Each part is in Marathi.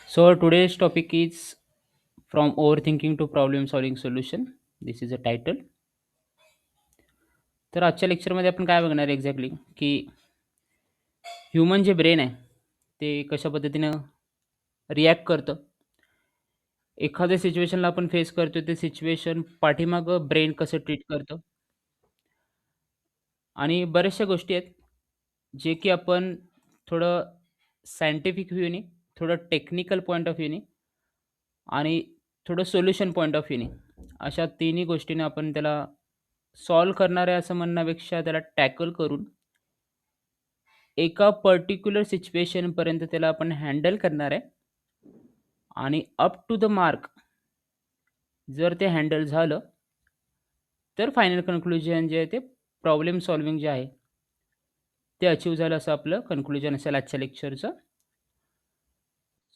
So today's topic is from overthinking to problem solving solution. This is a title. तर आजच्या लेक्चरमध्ये आपण काय बघणार आहे एक्झॅक्टली की ह्युमन जे ब्रेन आहे ते कशा पद्धतीनं रिॲक्ट करतं. एखाद्या सिच्युएशनला आपण फेस करतो ते सिच्युएशन पाठीमागं ब्रेन कसं ट्रीट करतं आणि बऱ्याचशा गोष्टी आहेत जे की आपण थोडं सायंटिफिक व्ह्यूनी, थोडं टेक्निकल पॉइंट ऑफ व्ह्यूनी आणि थोडं सोल्युशन पॉइंट ऑफ व्ह्यूनी अशा तिन्ही गोष्टीने आपण त्याला सॉल्व्ह करणार आहे असं म्हणण्यापेक्षा त्याला टॅकल करून एका पर्टिक्युलर सिच्युएशनपर्यंत त्याला आपण हँडल करणार आहे आणि अप टू द मार्क जर ते हँडल झालं, तर फायनल कन्क्लुजन जे आहे ते प्रॉब्लेम सॉल्व्हिंग जे आहे, ते अचीव्ह झालं असं आपलं कन्क्लुजन असेल आजच्या लेक्चरचं.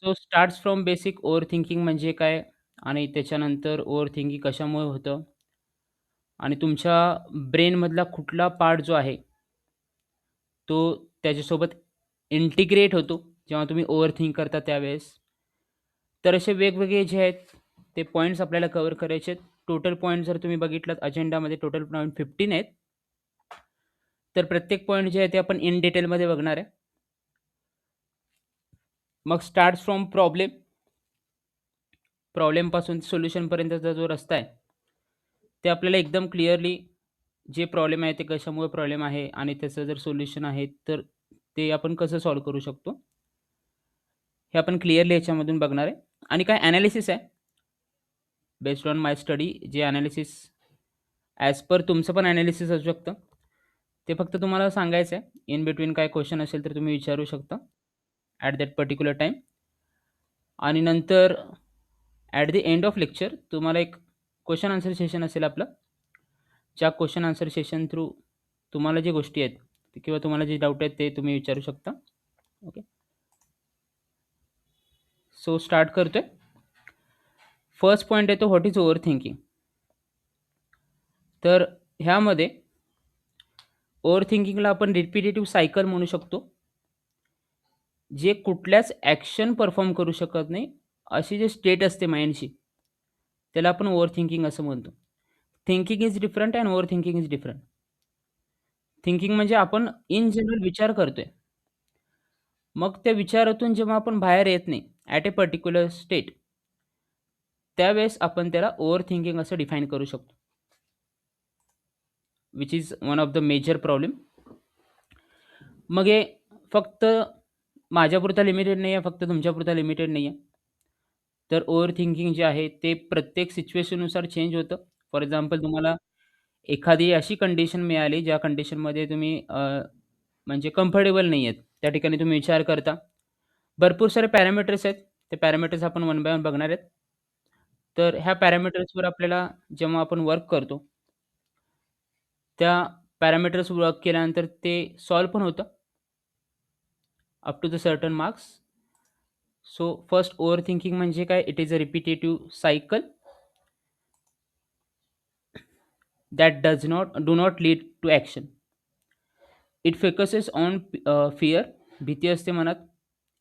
So starts from basic over thinking म्हणजे काय आणि त्याच्यानंतर ओव्हर थिंकिंग कशामुळे होतं आणि तुमच्या ब्रेनमधला कुठला पार्ट जो आहे, तो त्याच्यासोबत इंटिग्रेट होतो जेव्हा तुम्ही ओव्हर थिंक करता त्यावेळेस. तर असे वेगवेगळे जे आहेत ते पॉइंट्स आपल्याला कव्हर करायचे आहेत. टोटल पॉइंट जर तुम्ही बघितलात अजेंडामध्ये टोटल पॉइंट 15 आहेत. तर प्रत्येक पॉइंट जे आहे ते आपण इन डिटेलमध्ये बघणार आहे. मग स्टार्ट्स फ्रॉम प्रॉब्लेम. प्रॉब्लेमपासून सोल्युशनपर्यंतचा जो रस्ता आहे, ते आपल्याला एकदम क्लिअरली जे प्रॉब्लेम आहे ते कशामुळे प्रॉब्लेम आहे आणि त्याचं जर सोल्युशन आहे, तर ते आपण कसं सॉल्व्ह करू शकतो, हे आपण क्लिअरली याच्यामधून बघणार आहे. आणि काय एनालिसिस आहे बेस्ड ऑन माय स्टडी जे एनालिसिस ॲज पर तुमचं पण एनालिसिस असू शकतं. ते फक्त तुम्हाला सांगायचं आहे. इन बिटवीन काय क्वेशन असेल तर तुम्ही विचारू शकता ॲट दॅट पर्टिक्युलर टाईम. आणि नंतर at the end of lecture तुम्हाला एक क्वेशन आन्सर सेशन असेल आपलं. ज्या क्वेशन आन्सर सेशन थ्रू तुम्हाला जे गोष्टी आहेत किंवा तुम्हाला जे डाऊट आहेत ते तुम्ही विचारू शकता. ओके. सो स्टार्ट करतोय. फर्स्ट पॉइंट येतो व्हॉट इज ओव्हर थिंकिंग. तर ह्यामध्ये ओव्हर थिंकिंगला आपण रिपिटेटिव्ह सायकल म्हणू शकतो. जे कुठल्याच ॲक्शन परफॉर्म करू शकत नाही, अशी जी स्टेट असते माइंडची, त्याला आपण ओव्हर थिंकिंग असं म्हणतो. Thinking is different and over thinking is different. Thinking म्हणजे आपण इन जनरल विचार करतोय. मग त्या विचारातून जेव्हा आपण बाहेर येत नाही ॲट अ पर्टिक्युलर स्टेट, त्यावेळेस आपण त्याला ओव्हर थिंकिंग असं डिफाईन करू शकतो. Which is one of the major problem. मग हे फक्त माझ्यापुरता लिमिटेड नाही आहे, फक्त तुमच्यापुरता लिमिटेड नाही आहे. तर ओव्हर थिंकिंग जे आहे ते प्रत्येक सिच्युएशननुसार चेंज होतं. फॉर एक्झाम्पल तुम्हाला एखादी अशी कंडिशन मिळाली ज्या कंडिशनमध्ये तुम्ही म्हणजे कम्फर्टेबल नाही आहेत. त्या ठिकाणी तुम्ही विचार करता. भरपूर सारे पॅरामीटर्स आहेत. ते पॅरामीटर्स आपण वन बाय वन बघणार आहेत. तर ह्या पॅरामीटर्सवर आपल्याला जेव्हा आपण वर्क करतो, त्या पॅरामीटर्स वर्क केल्यानंतर ते सॉल्व्ह पण होतं up to the certain marks. So first over thinking म्हणजे काय? It is a repetitive cycle that do not lead to action. It focuses on fear. भीती असते मनात.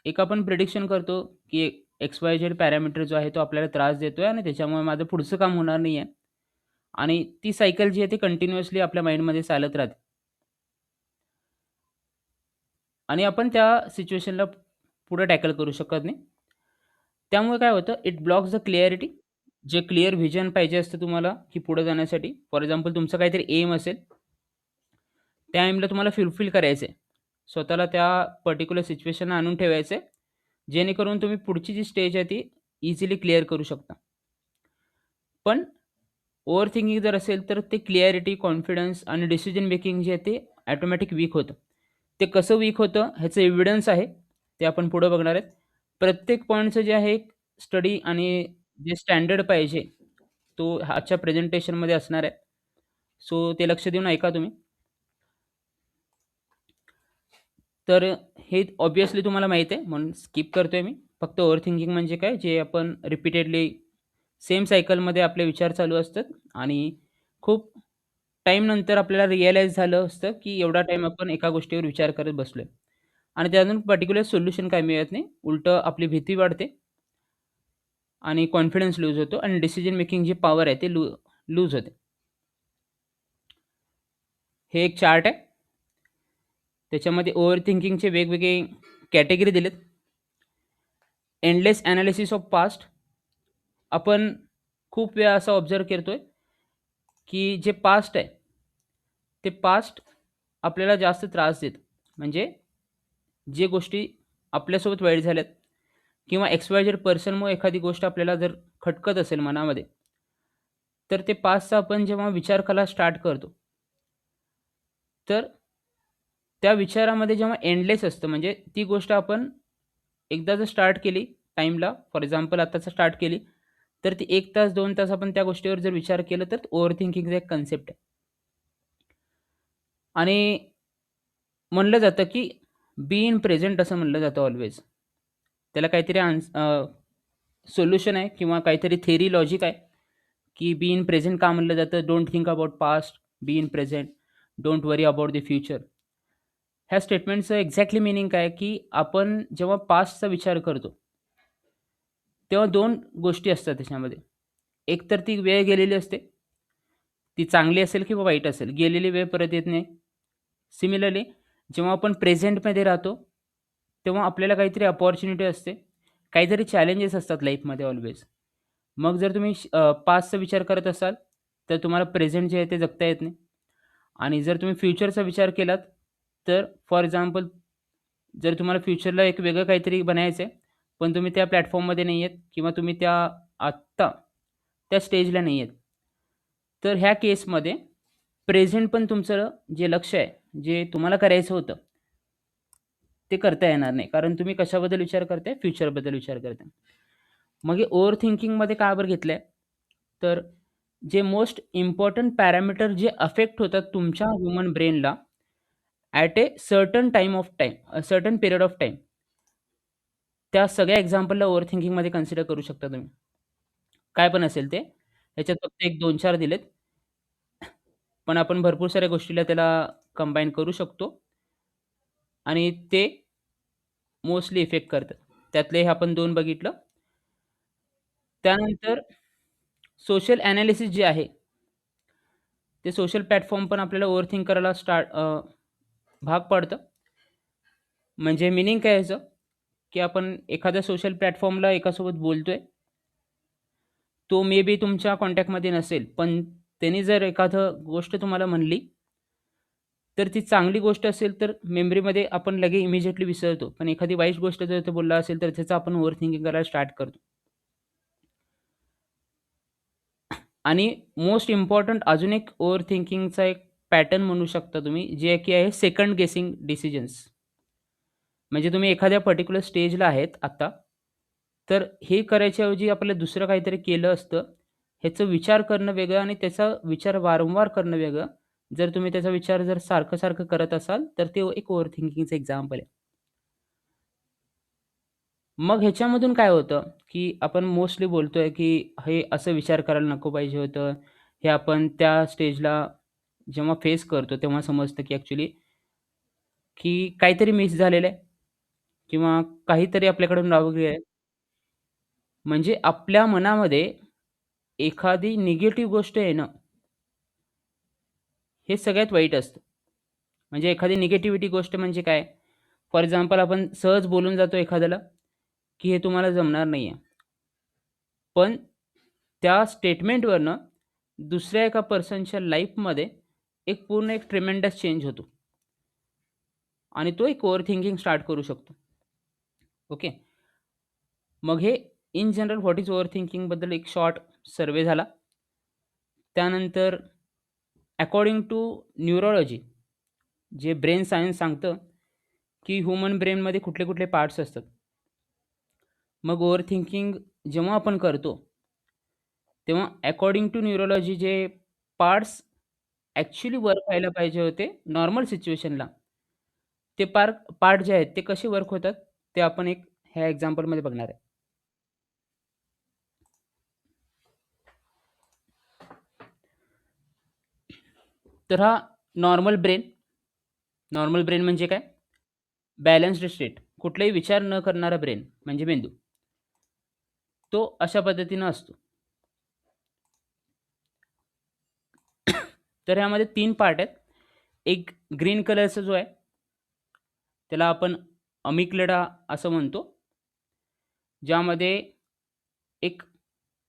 एक आपण प्रिडिक्शन करतो, की XYZ पॅरामीटर जो आहे तो आपल्याला त्रास देतोय आणि त्याच्यामुळे माझं पुढचं काम होणार नाही आहे. आणि ती सायकल जी आहे ती कंटिन्युअसली आपल्या माइंडमध्ये चालत राहते. आणि आपण त्या सिच्युएशनला पुढे टॅकल करू शकत नाही. त्यामुळे काय होतं, इट ब्लॉक्स द क्लॅरिटी. जे क्लिअर व्हिजन पाहिजे असतं तुम्हाला, की पुढे जाण्यासाठी. फॉर एक्झाम्पल तुमचं काहीतरी एम असेल, त्या एमला तुम्हाला फुलफिल करायचं आहे. स्वतःला त्या पर्टिक्युलर सिच्युएशनला आणून ठेवायचं आहे, जेणेकरून तुम्ही पुढची जी स्टेज आहे ती इझिली क्लिअर करू शकता. पण ओव्हर थिंकिंग जर असेल, तर ते क्लॅरिटी, कॉन्फिडन्स आणि डिसिजन मेकिंग जे आहे ते ऑटोमॅटिक वीक होतं. ते कसं वीक होतं ह्याचं एव्हिडन्स आहे. ते आपण पुढे बघणार आहेत. प्रत्येक पॉइंटचं जे आहे स्टडी आणि जे स्टँडर्ड पाहिजे, तो आजच्या प्रेझेंटेशनमध्ये असणार आहे. सो ते लक्ष देऊन ऐका तुम्ही. तर हे ऑब्व्हियसली तुम्हाला माहीत आहे म्हणून स्किप करतोय मी. फक्त ओव्हर थिंकिंग म्हणजे काय? जे आपण रिपीटेडली सेम सायकलमध्ये आपले विचार चालू असतात आणि खूप टाईम नंतर आपल्याला रिअलाईज झालं असतं, की एवढा टाईम आपण एका गोष्टीवर विचार करत बसलोय आणि त्यातून पर्टिक्युलर सोल्युशन काही मिळत नाही. उलटं आपली भीती वाढते आणि कॉन्फिडन्स लूज होतो आणि डिसिजन मेकिंग जी पॉवर आहे ते लूज होते. हे एक चार्ट आहे. त्याच्यामध्ये ओव्हर थिंकिंगचे वेगवेगळे कॅटेगरी दिलेत. Endless analysis of past. आपण खूप वेळा असं ऑब्झर्व करतोय की जे पास्ट आहे ते पास्ट आपल्याला जास्त त्रास देतं. म्हणजे जे गोष्टी आपल्यासोबत वाईट झाल्यात किंवा एक्स-वाय-झेड पर्सनमुळे एखादी गोष्ट आपल्याला जर खटकत असेल मनामध्ये, तर ते पास्टचा आपण जेव्हा विचार करायला स्टार्ट करतो, तर त्या विचारामध्ये जेव्हा एंडलेस असतं, म्हणजे ती गोष्ट आपण एकदा जर स्टार्ट केली टाईमला, फॉर एक्झाम्पल आत्ताचा स्टार्ट केली, तर ती 1 तास, 2 तास आपण त्या गोष्टीवर जर विचार केला, तर ओव्हर थिंकिंगचा एक कन्सेप्ट आहे. आणि म्हणलं जातं, की बी इन प्रेझेंट असं म्हणलं जातं ऑल्वेज. त्याला काहीतरी सोल्युशन आहे किंवा काहीतरी थिअरी लॉजिक आहे, की बी इन प्रेझेंट का म्हणलं जातं? Don't think about past, be in present, don't worry about the future. ह्या स्टेटमेंटचं एक्झॅक्टली मीनिंग काय, की आपण जेव्हा पास्टचा विचार करतो, तेव्हा 2 गोष्टी असतात त्याच्यामध्ये. एक तर ती वेळ गेलेली असते. ती चांगली असेल किंवा वाईट असेल. गेलेली वेळ परत येत नाही. सिमिलरली जेव्हा आपण प्रेझेंटमध्ये राहतो, तेव्हा आपल्याला काहीतरी अपॉर्च्युनिटी असते. काहीतरी चॅलेंजेस असतात लाईफमध्ये ऑल्वेज. मग जर तुम्ही पास्टचा विचार करत असाल, तर तुम्हाला प्रेझेंट जे आहे ते जगता येत नाही. आणि जर तुम्ही फ्युचरचा विचार केलात, तर फॉर एक्झाम्पल जर तुम्हाला फ्युचरला एक वेगळं काहीतरी बनायचं आहे, पण तुम्ही त्या प्लॅटफॉर्ममध्ये नाही आहेत किंवा तुम्ही आत्ता त्या स्टेजला नाही आहेत. तर ह्या केसमध्ये प्रेझेंट पण तुमचं जे लक्ष आहे, जे तुम्हाला करायचं होतं, ते करता येणार नाही. कारण तुम्ही कशाबद्दल विचार करताय? फ्युचरबद्दल विचार करताय. मग हे ओव्हर थिंकिंगमध्ये का बरं घेतलंय? तर जे मोस्ट इम्पोर्टंट पॅरामीटर जे अफेक्ट होतात तुमच्या ह्युमन ब्रेनला at a certain time of time, certain period of time. त्या सगळ्या एक्झाम्पलला ओव्हर थिंकिंगमध्ये कन्सिडर करू शकता तुम्ही. काय पण असेल ते. ह्याच्यात फक्त एक 2-4 दिलेत. पण आपण भरपूर साऱ्या गोष्टीला त्याला कंबाईन करू शकतो आणि ते मोस्टली इफेक्ट करतात. त्यातले हे आपण 2 बघितलं. त्यानंतर सोशल एनालिसिस जे आहे, ते सोशल प्लॅटफॉर्म पण आपल्याला ओव्हरथिंक करायला भाग पाडतं. म्हणजे मीनिंग काय याचं, की आपण एखाद्या सोशल प्लॅटफॉर्मला एकासोबत बोलतोय. तो मे बी तुमच्या कॉन्टॅक्टमध्ये नसेल, पण त्याने जर एखादं गोष्ट तुम्हाला म्हणली, तर ती चांगली गोष्ट असेल तर मेमरीमध्ये आपण लगेच इमिडिएटली विसरतो. पण एखादी वाईट गोष्ट जर तो बोलला असेल, तर त्याचं आपण ओव्हर थिंकिंग करायला स्टार्ट करतो. आणि मोस्ट इम्पोर्टंट अजून एक ओव्हर थिंकिंगचा एक पॅटर्न म्हणू शकता तुम्ही, जे की आहे सेकंड गेसिंग डिसिजन्स. म्हणजे तुम्ही एखाद्या पर्टिक्युलर स्टेजला आहेत आता, तर हे करायच्या ऐवजी आपल्याला दुसरं काहीतरी केलं असतं. ह्याचा विचार करणं वेगळं आणि त्याचा विचार वारंवार करणं वेगळं. जर तुम्ही त्याचा विचार जर सारखं-सारखं करत असाल, तर ते एक ओव्हर थिंकिंगचं एक्झाम्पल आहे. मग ह्याच्यामधून काय होतं, की आपण मोस्टली बोलतोय, की हे असं विचार करायला नको पाहिजे होतं. हे आपण त्या स्टेजला जेव्हा फेस करतो, तेव्हा समजतं, की ॲक्चुअली की काहीतरी मिस झालेलं आहे किंवा काहीतरी आपल्याकडून राहू आहे. म्हणजे आपल्या मनामध्ये एखादी निगेटिव्ह गोष्ट येणं, हे सगळ्यात वाईट असतं. म्हणजे एखादी निगेटिव्हिटी गोष्ट म्हणजे काय? फॉर एक्झाम्पल आपण सहज बोलून जातो एखाद्याला, की हे तुम्हाला जमणार नाहीये. पण त्या स्टेटमेंटवरनं दुसऱ्या एका पर्सनच्या लाईफमध्ये एक पूर्ण एक ट्रिमेंडस चेंज होतो आणि तो एक ओव्हर थिंकिंग स्टार्ट करू शकतो. ओके. मग हे in general what is over थिंकिंगबद्दल एक शॉर्ट सर्व्हे झाला. त्यानंतर अकॉर्डिंग टू न्यूरोलॉजी, जे ब्रेन सायन्स सांगतं, की ह्युमन ब्रेनमध्ये कुठले-कुठले पार्ट्स असतात. मग ओव्हर थिंकिंग जेव्हा आपण करतो, तेव्हा अकॉर्डिंग टू न्यूरोलॉजी जे पार्ट्स ॲक्चुअली वर्क व्हायला पाहिजे होते नॉर्मल सिच्युएशनला, ते पार्ट जे आहेत ते कसे वर्क होतात, ते आपण ह्या एक्झाम्पलमध्ये बघणार आहे. तर हा नॉर्मल ब्रेन, नॉर्मल ब्रेन म्हणजे काय? Balanced state. कुठलाही विचार न करणारा ब्रेन म्हणजे मेंदू. तो अशा पद्धतीनं असतो. तर ह्यामध्ये 3 पार्ट आहेत. एक ग्रीन कलरचा जो आहे, त्याला आपण अमिगडाला असं म्हणतो. ज्यामध्ये एक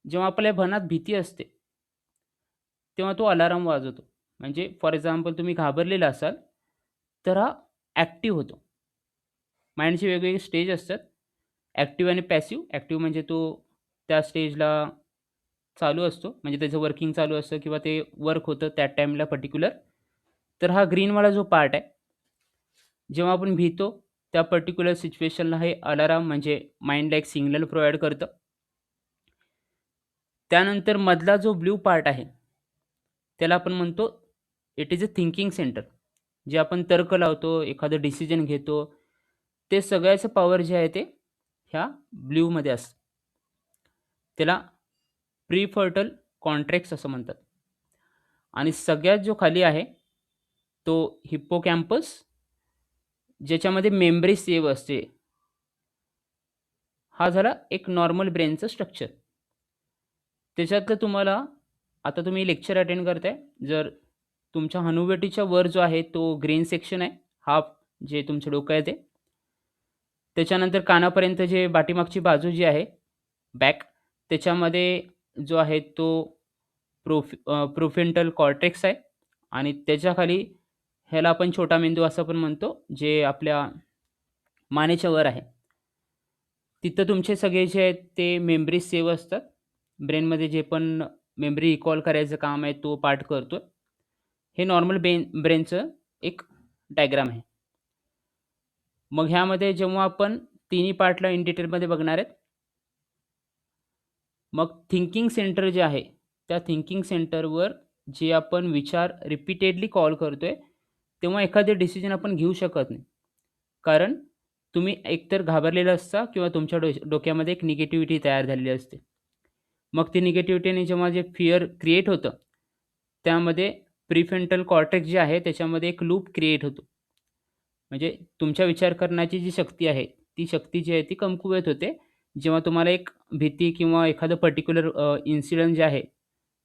जेव्हा आपल्या मनात भीती असते, तेव्हा तो अलार्म वाजवतो. म्हणजे फॉर एक्झाम्पल तुम्ही घाबरलेला असाल, तर हा ॲक्टिव्ह होतो. माइंडचे वेगवेगळे स्टेज असतात. ॲक्टिव्ह आणि पॅसिव्ह. ॲक्टिव्ह म्हणजे तो त्या स्टेजला चालू असतो. म्हणजे त्याचं वर्किंग चालू असतं किंवा ते वर्क होतं त्या टाईमला पर्टिक्युलर. तर हा ग्रीनवाला जो पार्ट आहे, जेव्हा आपण भितो, त्या पर्टिक्युलर सिच्युएशनला हे अलार्म म्हणजे माइंडला एक सिग्नल प्रोव्हाईड करतं. त्यानंतर मधला जो ब्लू पार्ट आहे, त्याला आपण म्हणतो it is a thinking centre. जे आपण तर्क लावतो, एखादं डिसिजन घेतो, ते सगळ्याचं पॉवर जे आहे ते ह्या ब्लूमध्ये असतं. त्याला प्रीफ्रंटल कॉर्टेक्स असं म्हणतात. आणि सगळ्यात जो खाली आहे, तो हिप्पोकॅम्पस, ज्याच्यामध्ये मेमरी सेव्ह असते. हा झाला एक नॉर्मल ब्रेनचं स्ट्रक्चर. त्याच्यातलं तुम्हाला आता तुम्ही लेक्चर अटेंड करताय. जर तुमच्या हनुवटीच्या वर जो आहे तो ग्रीन सेक्शन आहे. हाफ जे तुमचं डोकं आहे ते. त्याच्यानंतर कानापर्यंत जे पाठीमागची बाजू जी आहे, बॅक, त्याच्यामध्ये जो आहे तो प्रोफ्रंटल कॉर्टेक्स आहे आणि त्याच्याखाली ह्याला आपण छोटा मेंदू असं पण म्हणतो, जे आपल्या मानेच्या वर आहे. तिथं तुमचे सगळे जे आहेत ते मेमरीज सेव्ह असतात. ब्रेनमध्ये जे पण मेमरी रिकॉल करायचं काम आहे तो पार्ट करतो. हे नॉर्मल ब्रेनचं एक डायग्राम आहे. मग ह्यामध्ये जेव्हा आपण तिन्ही पार्टला इन डिटेलमध्ये बघणार आहेत. मग थिंकिंग सेंटर जे आहे, त्या थिंकिंग सेंटरवर जे आपण विचार रिपीटेडली कॉल करतोय, तेव्हा एखादे डिसिजन आपण घेऊ शकत नाही. कारण तुम्ही एकतर घाबरलेला असता किंवा तुमच्या डोक्यामध्ये एक निगेटिव्हिटी तयार झालेली असते. मग ती निगेटिव्हिटीने जेव्हा जे फिअर क्रिएट होतं, त्यामध्ये प्रीफ्रंटल कॉर्टेक्स जे आहे त्याच्यामध्ये एक लूप क्रिएट होतो. म्हणजे तुमच्या विचार करण्याची जी शक्ती आहे, ती शक्ती जी आहे ती कमकुवत होते. जेव्हा तुम्हाला एक भीती किंवा एखादं पर्टिक्युलर इन्सिडेंट जे आहे,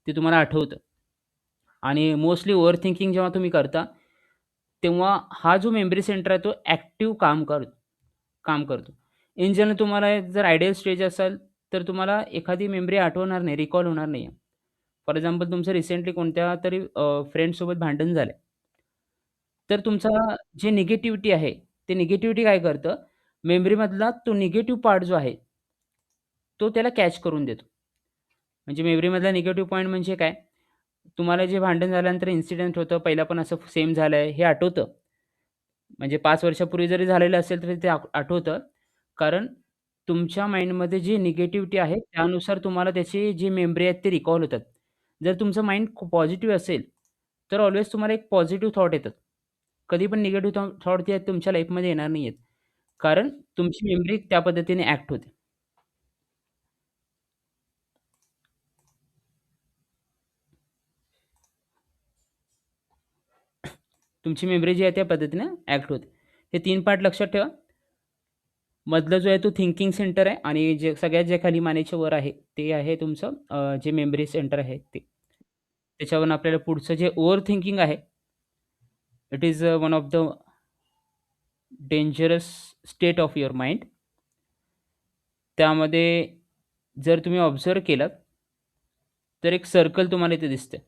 ते तुम्हाला आठवतं. आणि मोस्टली ओव्हर थिंकिंग जेव्हा तुम्ही करता, तेव्हा हा जो मेमरी सेंटर आहे तो ॲक्टिव्ह काम करतो. इन जनरल तुम्हाला जर आयडियल स्टेज असेल, तर तुम्हाला एखादी मेमरी आठवणार नाही, रिकॉल होणार नाही. फॉर एक्झाम्पल तुमचं रिसेंटली कोणत्यातरी फ्रेंड्ससोबत भांडण झालंय. तर तुमचा जे निगेटिव्हिटी आहे, ते निगेटिव्हिटी काय करतं, मेमरीमधला तो निगेटिव्ह पार्ट जो आहे, तो त्याला कॅच करून देतो. म्हणजे मेमरीमधला निगेटिव्ह पॉइंट म्हणजे काय, तुम्हाला जे भांडण झाल्यानंतर इन्सिडेंट होतं, पहिला पण असं सेम झालंय हे आठवतं. म्हणजे 5 वर्षापूर्वी जरी झालेलं असेल तरी ते आठवतं. कारण तुमच्या माइंडमध्ये जी निगेटिव्हिटी आहे, त्यानुसार तुम्हाला त्याची जी मेमरी आहेत ते रिकॉल होतात. जर तुमचं माइंड खूप पॉझिटिव्ह असेल, तर ऑल्वेज तुम्हाला एक पॉझिटिव्ह थॉट येतात. कधी पण निगेटिव्ह थॉट जे आहेत तुमच्या लाईफमध्ये येणार नाहीयेत. कारण तुमची मेमरी त्या पद्धतीने ॲक्ट होते. तुमची मेमरी जी आहे त्या पद्धतीने ॲक्ट होते. हे 3 पार्ट लक्षात ठेवा. मधला जो आहे तो थिंकिंग सेंटर आहे आणि जे सगळ्यात जे खाली मानेच्या वर आहे, ते आहे तुमचं जे मेमरी सेंटर आहे ते. त्याच्यावरून आपल्याला पुढचं जे ओव्हर थिंकिंग आहे, it is one of the dangerous state of your mind. त्यामध्ये जर तुम्ही ऑब्झर्व्ह केलात, तर एक सर्कल तुम्हाला इथे दिसतंय.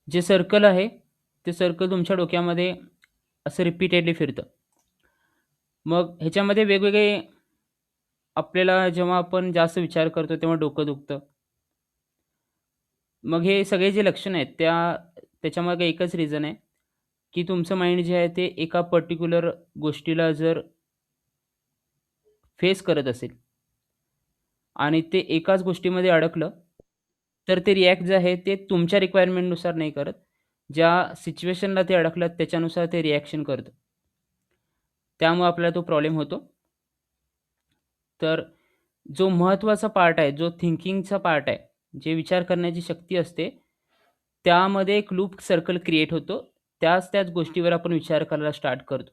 जे सर्कल आहे, ते सर्कल तुमच्या डोक्यामध्ये असं रिपीटेडली फिरतं. मग ह्याच्यामध्ये वेगवेगळे आपल्याला जेव्हा आपण जास्त विचार करतो, तेव्हा डोकं दुखतं. मग हे सगळे जे लक्षणं आहेत, त्याच्यामागे एकच रिझन आहे, की तुमचं माइंड जे आहे ते एका पर्टिक्युलर गोष्टीला जर फेस करत असेल आणि ते एकाच गोष्टीमध्ये अडकलं, तर ते रिॲक्ट जे आहे ते तुमच्या रिक्वायरमेंटनुसार नाही करत. ज्या सिच्युएशनला ते अडकलं त्याच्यानुसार ते रिॲक्शन करतं. त्यामुळे आपल्याला तो प्रॉब्लेम होतो. तर जो महत्त्वाचा पार्ट आहे, जो थिंकिंगचा पार्ट आहे, जे विचार करण्याची शक्ती असते, त्यामध्ये एक लूप सर्कल क्रिएट होतो. त्याच गोष्टीवर आपण विचार करायला स्टार्ट करतो.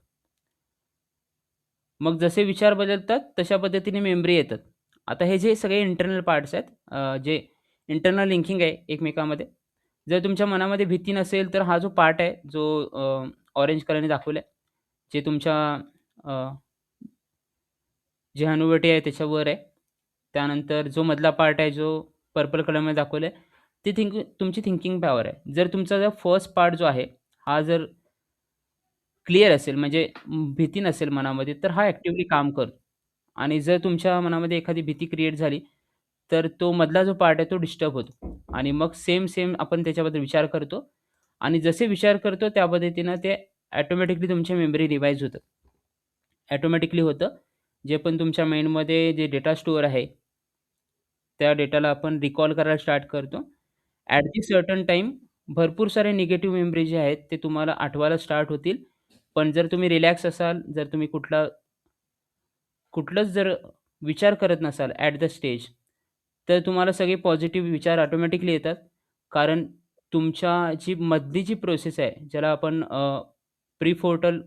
मग जसे विचार बदलतात, तशा पद्धतीने मेमरी येतात. आता हे जे सगळे इंटर्नल पार्ट्स आहेत, जे इंटर्नल लिंकिंग आहे एकमेकांमध्ये. जर तुमच्या मनामध्ये भीती नसेल, तर हा जो पार्ट आहे, जो ऑरेंज कलरने दाखवला आहे, जे तुमच्या अ, जे हनुवटी आहे त्याच्यावर आहे. त्यानंतर जो मधला पार्ट आहे, जो पर्पल कलरमध्ये दाखवला आहे, ती तुमची थिंकिंग पॉवर आहे. जर तुमचा जर फर्स्ट पार्ट जो आहे, हा जर क्लिअर असेल, म्हणजे भीती नसेल मनामध्ये, तर हा ॲक्टिव्हली काम करतो. आणि जर तुमच्या मनामध्ये एखादी भीती क्रिएट झाली, तर तो मधला जो पार्ट आहे तो डिस्टर्ब होतो आणि मग सेम आपण त्याच्याबद्दल विचार करतो आणि जसे विचार करतो त्या पद्धतीनं ते ऑटोमॅटिकली तुमची मेमरी रिवाईज होतं. ऑटोमॅटिकली होतं. जे पण तुमच्या माइंडमध्ये जे डेटा स्टोअर आहे, त्या डेटाला आपण रिकॉल करायला स्टार्ट करतो. ॲट दी सर्टन टाईम भरपूर सारे निगेटिव्ह मेमरी जे आहेत, ते तुम्हाला आठवायला स्टार्ट होतील. पण जर तुम्ही रिलॅक्स असाल, जर तुम्ही कुठलंच जर विचार करत नसाल ॲट द स्टेज, तर तुम्हाला सगळे पॉझिटिव्ह विचार ऑटोमॅटिकली येतात. कारण तुमच्या जी मधली जी प्रोसेस आहे, ज्याला आपण प्रीफ्रोंटल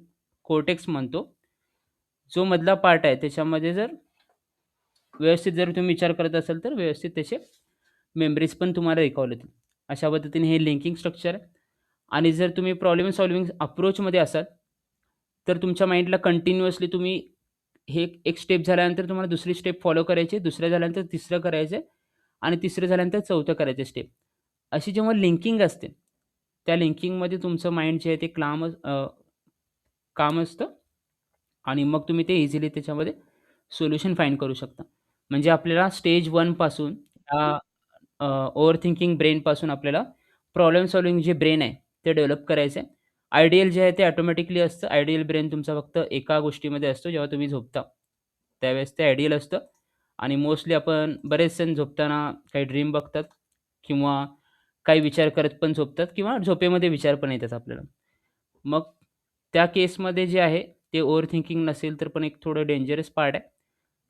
कॉर्टेक्स म्हणतो. जो मधला पार्ट आहे, त्याच्यामध्ये जर व्यवस्थित जर तुम्ही विचार करत असाल, तर व्यवस्थित त्याचे मेमरीज पण तुम्हाला रिकॉल होतील. अशा पद्धतीने हे लिंकिंग स्ट्रक्चर आहे. आणि जर तुम्ही प्रॉब्लेम सॉल्व्हिंग अप्रोचमध्ये असाल, तर तुमच्या माइंडला कंटिन्युअसली तुम्ही हे एक स्टेप झाल्यानंतर तुम्हाला दुसरी स्टेप फॉलो करायची, दुसरं झाल्यानंतर तिसरं करायचं आणि तिसरं झाल्यानंतर चौथं करायचं स्टेप. अशी जेव्हा लिंकिंग असते, त्या लिंकिंगमध्ये तुमचं माइंड जे आहे ते काम असतं आणि मग तुम्ही ते इझिली त्याच्यामध्ये सोल्युशन फाइंड करू शकता. म्हणजे आपल्याला स्टेज 1 पासून ओव्हर थिंकिंग ब्रेनपासून आपल्याला प्रॉब्लेम सॉल्व्हिंग जे ब्रेन आहे, ते डेव्हलप करायचं आहे. आयडियल जे आहे ते ऑटोमॅटिकली असतं. आयडियल ब्रेन तुमचा फक्त एका गोष्टीमध्ये असतो, जेव्हा तुम्ही झोपता. त्यावेळेस ते आयडियल असतं आणि मोस्टली आपण बरेच जण झोपताना काही ड्रीम बघतात किंवा काही विचार करत पण झोपतात किंवा झोपेमध्ये विचार पण येतात आपल्याला. मग त्या केसमध्ये जे आहे ते ओव्हर थिंकिंग नसेल तर पण एक थोडं डेंजरस पार्ट आहे.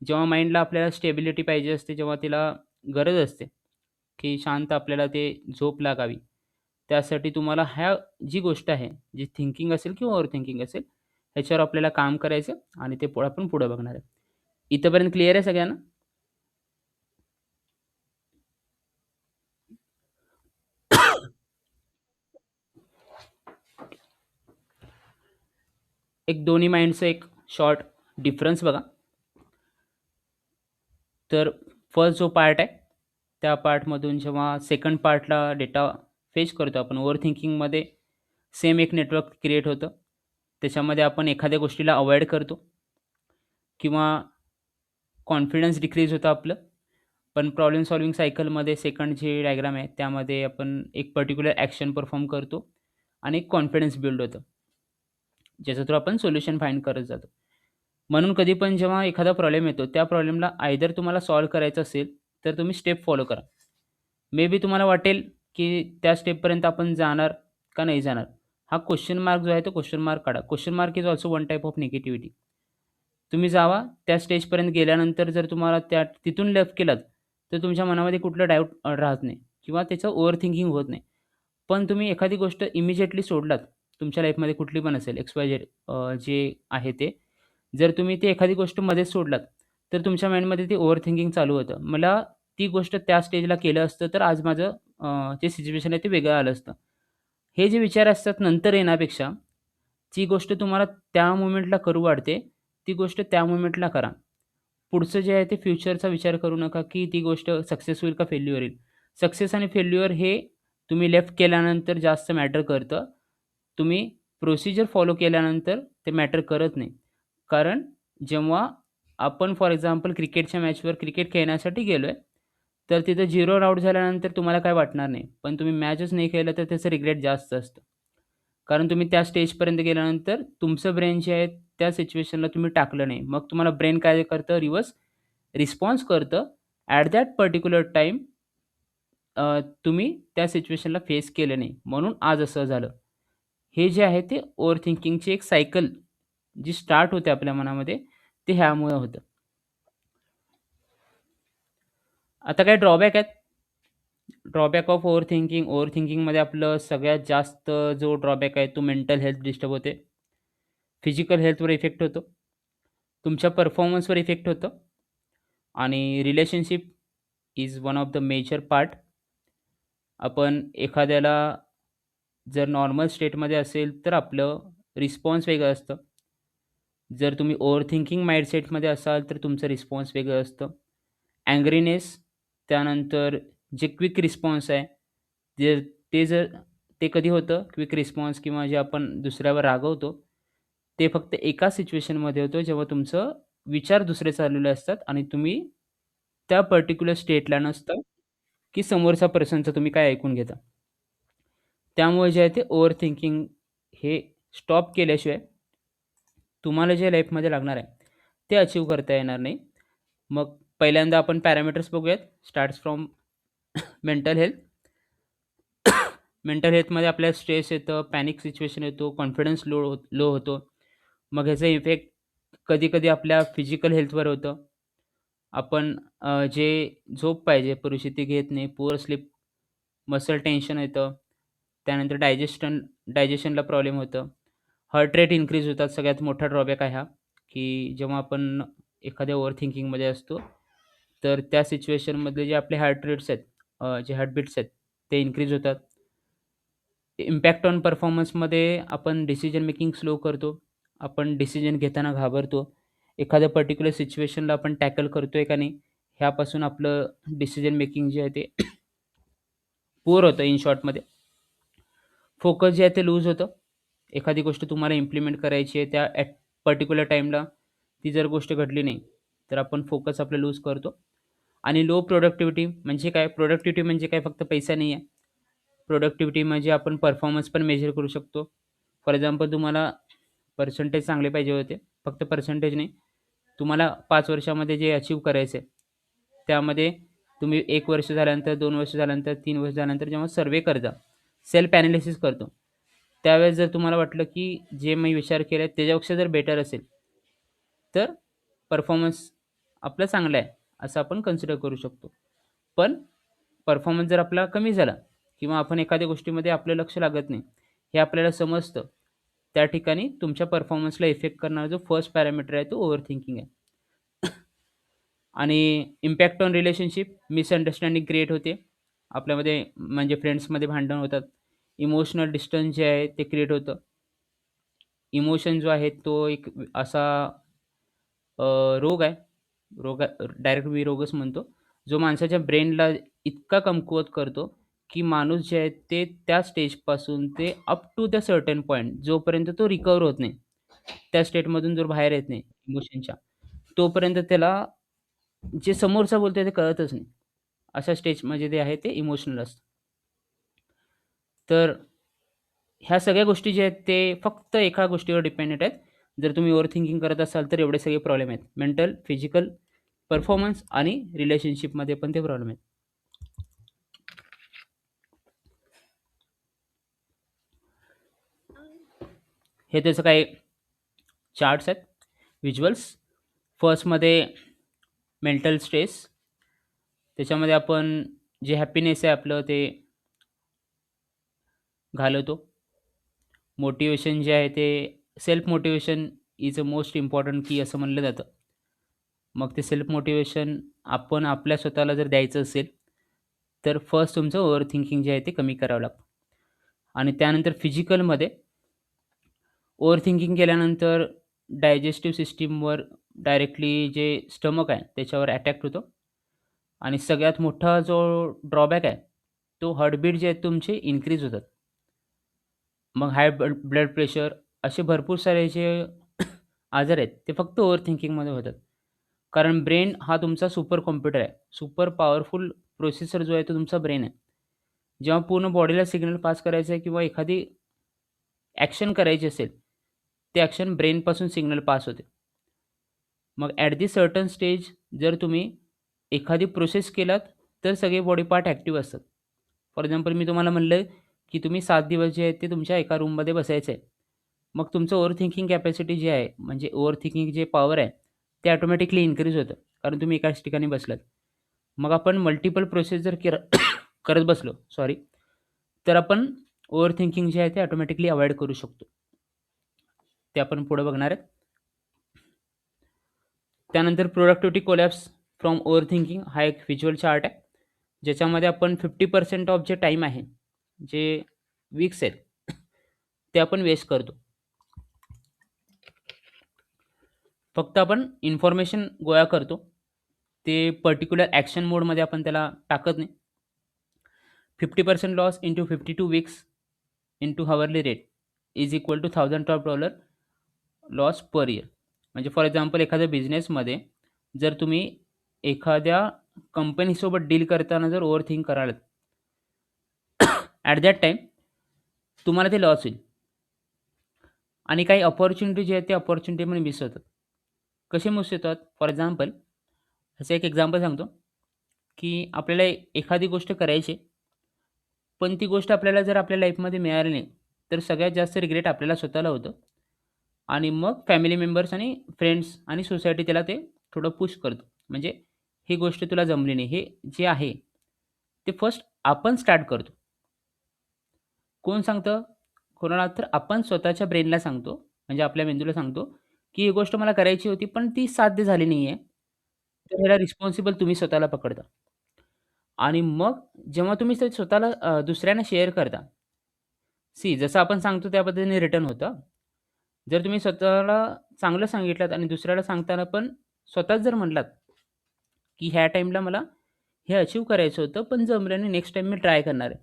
जेव्हा माइंडला आपल्याला स्टेबिलिटी पाहिजे असते, जेव्हा तिला गरज असते, की शांत आपल्याला ते झोप लागावी. त्यासाठी तुम्हाला ह्या जी गोष्ट आहे, जी थिंकिंग असेल किंवा ओव्हर थिंकिंग असेल, ह्याच्यावर आपल्याला काम करायचं आणि ते आपण पुढे बघणार आहे. इथपर्यंत क्लिअर आहे सगळ्यांना? एक दोन्ही माइंडचं एक शॉर्ट डिफरन्स बघा. तर फर्स्ट जो पार्ट आहे, त्या पार्टमधून जेव्हा सेकंड पार्टला डेटा फेच करतो आपण, ओव्हर थिंकिंगमध्ये सेम एक नेटवर्क क्रिएट होतं. त्याच्यामध्ये आपण एखाद्या गोष्टीला अव्हॉइड करतो किंवा कॉन्फिडन्स डिक्रीज होतं आपलं. पण प्रॉब्लेम सॉल्व्हिंग सायकलमध्ये सेकंड जी डायग्राम आहे, त्यामध्ये आपण एक पर्टिक्युलर ॲक्शन परफॉर्म करतो आणि एक कॉन्फिडन्स बिल्ड होतं. ज्याच्या थ्रू आपण सोल्युशन फाइंड करत जातो. म्हणून कधी पण जेव्हा एखादा प्रॉब्लेम येतो, त्या प्रॉब्लेमला आयदर तुम्हाला सॉल्व्ह करायचं असेल, तर तुम्ही स्टेप फॉलो करा. मे बी तुम्हाला वाटेल, की त्या स्टेपपर्यंत आपण जाणार का नाही जाणार? हा क्वेश्चन मार्क जो आहे, तो क्वेश्चन मार्क काढा. Question mark is also one type of negativity. तुम्ही जावा, त्या स्टेजपर्यंत गेल्यानंतर जर तुम्हाला तिथून लेफ्ट केलात, तर तुमच्या मनामध्ये कुठलं डाऊट राहत नाही किंवा त्याचं ओव्हर थिंकिंग होत नाही. पण तुम्ही एखादी गोष्ट इमिजिएटली सोडलात, तुमच्या लाईफमध्ये कुठली पण असेल, एक्स-वाय-झेड जे आहे ते. जर तुम्ही ती एखादी गोष्ट मध्येच सोडलात, तर तुमच्या माइंडमध्ये ते ओव्हर थिंकिंग चालू होतं. मला ती गोष्ट त्या स्टेजला केलं असतं, तर आज माझं जे सिच्युएशन आहे ते वेगळं आलं असतं. हे जे विचार असतात नंतर येण्यापेक्षा, जी गोष्ट तुम्हाला त्या मोमेंटला करू वाटते, ती गोष्ट त्या मोमेंटला करा. पुढचं जे आहे ते फ्युचरचा विचार करू नका, की ती गोष्ट सक्सेस होईल का फेल्युअर होईल. सक्सेस आणि फेल्युअर हे तुम्ही लेफ्ट केल्यानंतर जास्त मॅटर करतं. तुम्ही प्रोसिजर फॉलो केल्यानंतर ते मॅटर करत नाही. कारण जेव्हा आपण फॉर एक्झाम्पल क्रिकेटच्या मॅचवर क्रिकेट खेळण्यासाठी गेलोय, तर तिथं 0 आउट झाल्यानंतर तुम्हाला काही वाटणार नाही. पण तुम्ही मॅचच नाही खेळलं तर त्याचं रिग्रेट जास्त असतं. कारण तुम्ही त्या स्टेजपर्यंत गेल्यानंतर तुमचं ब्रेन जे आहे त्या सिच्युएशनला तुम्ही टाकलं नाही. मग तुम्हाला ब्रेन काय करतं रिव्हर्स रिस्पॉन्स करतं. ॲट दॅट पर्टिक्युलर टाईम तुम्ही त्या सिच्युएशनला फेस केलं नाही. म्हणून आज असं झालं. हे जे आहे ते ओव्हर थिंकिंगची एक सायकल जी स्टार्ट होते आपल्या मनामध्ये, ते ह्यामुळे होतं. आता काही ड्रॉबॅक आहेत? Drawback of over thinking. Over थिंकिंगमध्ये आपलं सगळ्यात जास्त जो ड्रॉबॅक आहे तो मेंटल हेल्थ डिस्टर्ब होते. फिजिकल हेल्थवर इफेक्ट होतो. तुमच्या परफॉर्मन्सवर इफेक्ट होतं आणि relationship is one of the major part. आपण एखाद्याला जर नॉर्मल स्टेटमध्ये असेल तर आपलं रिस्पॉन्स वेगळं असतं. जर तुम्ही ओव्हर थिंकिंग माइंडसेटमध्ये असाल तर तुमचं रिस्पॉन्स वेगळं असतं. अँग्रीनेस, त्यानंतर जे क्विक रिस्पॉन्स आहे, जे ते जर ते कधी होतं क्विक रिस्पॉन्स किंवा जे आपण दुसऱ्यावर रागवतो, ते फक्त एका सिच्युएशनमध्ये होतं जेव्हा तुमचं विचार दुसरे चाललेले असतात आणि तुम्ही त्या पर्टिक्युलर स्टेटला नसता, की समोरच्या पर्सनचं तुम्ही काय ऐकून घेता. त्यामुळे जे आहे ते ओव्हर थिंकिंग हे स्टॉप केल्याशिवाय तुम्हाला जे लाईफमध्ये लागणार आहे, ते अचीव्ह करता येणार नाही. मग पहिल्यांदा आपण पॅरामीटर्स बघूयात. Starts from mental health. Mental हेल्थमध्ये आपल्याला स्ट्रेस येतं, पॅनिक सिच्युएशन येतो, कॉन्फिडन्स लो होतो. मग ह्याचा इफेक्ट कधी-कधी आपल्या फिजिकल हेल्थवर होतं. आपण जे झोप पाहिजे पुरेशी ती घेत नाही. पुअर स्लीप, मसल टेन्शन येतं. त्यानंतर डायजेशनला प्रॉब्लेम होतं. हार्ट रेट इन्क्रीज होतात. सगळ्यात मोठा ड्रॉबॅक आहे हा, की जेव्हा आपण एखाद्या ओव्हर थिंकिंगमध्ये असतो, तर त्या सिच्युएशनमधले जे आपले हार्ट रेट्स आहेत, जे हार्टबीट्स आहेत, ते इन्क्रीज होतात. इम्पॅक्ट ऑन परफॉर्मन्समध्ये आपण डिसिजन मेकिंग स्लो करतो. आपण डिसिजन घेताना घाबरतो. एखाद्या पर्टिक्युलर सिच्युएशनला आपण टॅकल करतोय का नाही, ह्यापासून आपलं डिसिजन मेकिंग जे आहे ते पुअर होतं इन शॉर्टमध्ये. फोकस जे आहे ते लूज होतं. एखादी गोष्ट तुम्हाला इम्प्लिमेंट करायची आहे त्या ॲट पर्टिक्युलर टाईमला ती जर गोष्ट घडली नाही, तर आपण फोकस आपला लूज करतो. आणि लो प्रोडक्टिव्हिटी म्हणजे काय? प्रोडक्टिव्हिटी म्हणजे काय फक्त पैसा नाही आहे. प्रोडक्टिव्हिटी म्हणजे आपण परफॉर्मन्स पण मेजर करू शकतो. फॉर एक्झाम्पल तुम्हाला पर्सेंटेज चांगले पाहिजे होते. फक्त पर्सेंटेज नाही, तुम्हाला 5 वर्षामध्ये जे अचीव्ह करायचं आहे, त्यामध्ये तुम्ही 1 वर्ष झाल्यानंतर, 2 वर्ष झाल्यानंतर, 3 वर्ष झाल्यानंतर जेव्हा सर्व्हे करता, सेल्फ एनालिसिस करतो, त्यावेळेस जर तुम्हाला वाटलं की जे मी विचार केले त्याच्यापेक्षा जर बेटर असेल, तर परफॉर्मन्स आपला चांगला आहे, असं आपण कन्सिडर करू शकतो. पण परफॉर्मन्स जर आपला कमी झाला किंवा आपण एखाद्या गोष्टीमध्ये आपलं लक्ष लागत नाही, हे आपल्याला समजतं. त्या ठिकाणी तुमच्या परफॉर्मन्सला इफेक्ट करणारा जो फर्स्ट पॅरामीटर आहे, तो ओव्हर थिंकिंग आहे. आणि impact on relationship, misunderstanding create होते. आपल्यामध्ये म्हणजे फ्रेंड्समध्ये भांडण होतात. इमोशनल डिस्टन्स जे आहे ते क्रिएट होतं. इमोशन जो आहे तो एक असा रोग आहे. डायरेक्ट मी रोगच म्हणतो. जो माणसाच्या ब्रेनला इतका कमकुवत करतो, की माणूस जे आहे ते त्या स्टेजपासून ते up to the certain point जोपर्यंत तो रिकव्हर होत नाही. त्या स्टेटमधून जर बाहेर येत नाही इमोशनच्या, तोपर्यंत त्याला जे समोरचा बोलतोय ते कळतच नाही. अशा स्टेजमध्ये जे आहे ते इमोशनल असतं. तर ह्या सगळ्या गोष्टी ज्या आहेत ते फक्त एका गोष्टीवर डिपेंडेंट आहेत. जर तुम्ही ओव्हर थिंकिंग करत असाल तर एवढे सगळे प्रॉब्लेम आहेत. मेंटल, फिजिकल, परफॉर्मन्स आणि रिलेशनशिपमध्ये पण ते प्रॉब्लेम आहेत. हे त्याचं काही चार्ट्स आहेत, व्हिज्युअल्स. फर्स्टमध्ये mental stress. त्याच्यामध्ये आपण जे हॅपीनेस आहे आपलं ते घालवतो. मोटिव्हेशन जे आहे ते self motivation is a most important की असं म्हणलं जातं. मग ते सेल्फ मोटिव्हेशन आपण आपल्या स्वतःला जर द्यायचं असेल, तर फर्स्ट तुमचं ओव्हर थिंकिंग जे आहे ते कमी करावं लागतं. आणि त्यानंतर फिजिकलमध्ये ओव्हर थिंकिंग केल्यानंतर डायजेस्टिव्ह सिस्टमवर डायरेक्टली जे स्टमक आहे त्याच्यावर अटॅक होतो. आणि सगळ्यात मोठा जो ड्रॉबॅक आहे, तो हार्टबीट जे आहेत तुमचे इन्क्रीज होतात. मग हाय ब्लड प्रेशर असे भरपूर सारे जे आजार आहेत, ते फक्त ओव्हर थिंकिंगमध्ये होतात. कारण ब्रेन हा तुमचा सुपर कॉम्प्युटर आहे. सुपर पॉवरफुल प्रोसेसर जो आहे तो तुमचा ब्रेन आहे. जेव्हा पूर्ण बॉडीला सिग्नल पास करायचा आहे किंवा एखादी ॲक्शन करायची असेल, ते ॲक्शन ब्रेनपासून सिग्नल पास होते. मग ॲट दी सर्टन स्टेज जर तुम्ही एखादी प्रोसेस केलात, तर सगळे बॉडी पार्ट ॲक्टिव्ह असतात. फॉर एक्झाम्पल मी तुम्हाला म्हणलं, की तुम्ही 7 दिवस जे आहेत ते तुमच्या एका रूममध्ये बसायचं आहे. मग तुमचं ओव्हर थिंकिंग कॅपॅसिटी जी आहे, म्हणजे ओव्हर थिंकिंग जे पॉवर आहे, ते ऑटोमॅटिकली इन्क्रीज होतं. कारण तुम्ही एकाच ठिकाणी बसलात. मग आपण मल्टिपल प्रोसेस जर करत बसलो सॉरी, तर आपण ओव्हर थिंकिंग जे आहे ते ऑटोमॅटिकली अव्हॉइड करू शकतो. ते आपण पुढे बघणार आहेत. त्यानंतर productivity collapse from over thinking हा एक व्हिज्युअल चार्ट आहे. ज्याच्यामध्ये आपण 50% ऑफ जे टाईम आहे, जे वीक्स आहेत, ते आपण वेस्ट करतो. फक्त आपण इन्फॉर्मेशन गोळा करतो. ते पर्टिक्युलर ॲक्शन मोडमध्ये आपण त्याला टाकत नाही. 50% loss into 52 weeks into hourly rate is equal to $1000 loss per year. म्हणजे फॉर एक्झाम्पल एखाद्या बिझनेसमध्ये जर तुम्ही एखाद्या कंपनीसोबत डील करताना जर ओव्हर थिंक कराल, ॲट दॅट टाईम तुम्हाला ते लॉस होईल आणि काही अपॉर्च्युनिटी जे आहेत ते अपॉर्च्युनिटी पण मिस होतात. कसे मिस होतात? फॉर एक्झाम्पल असं एक एक्झाम्पल सांगतो, की आपल्याला एखादी गोष्ट करायची आहे, पण ती गोष्ट आपल्याला जर आपल्या लाईफमध्ये मिळाली नाही, तर सगळ्यात जास्त रिग्रेट आपल्याला स्वतःला होतं आणि मग फॅमिली मेंबर्स आणि फ्रेंड्स आणि सोसायटी त्याला ते थोडं पुश करतो. म्हणजे ही गोष्ट तुला जमली नाही. हे जे आहे, ते फर्स्ट आपण स्टार्ट करतो. कोण सांगतं? कोणाला? तर आपण स्वतःच्या ब्रेनला सांगतो, म्हणजे आपल्या मेंदूला सांगतो, की ही गोष्ट मला करायची होती, पण ती साध्य झाली नाहीये. तर ह्याला रिस्पॉन्सिबल तुम्ही स्वतःला पकडता. आणि मग जेव्हा तुम्ही ते स्वतःला दुसऱ्यांना शेअर करता, जसं आपण सांगतो त्या पद्धतीने रिटर्न होतं. जर तुम्ही स्वतःला चांगलं सांगितलत आणि दुसऱ्याला सांगताना पण स्वतःच जर म्हटलात, की ह्या टाईमला मला हे अचीव्ह करायचं होतं, पण जमलं नाही, नेक्स्ट टाईम मी ट्राय करणार आहे.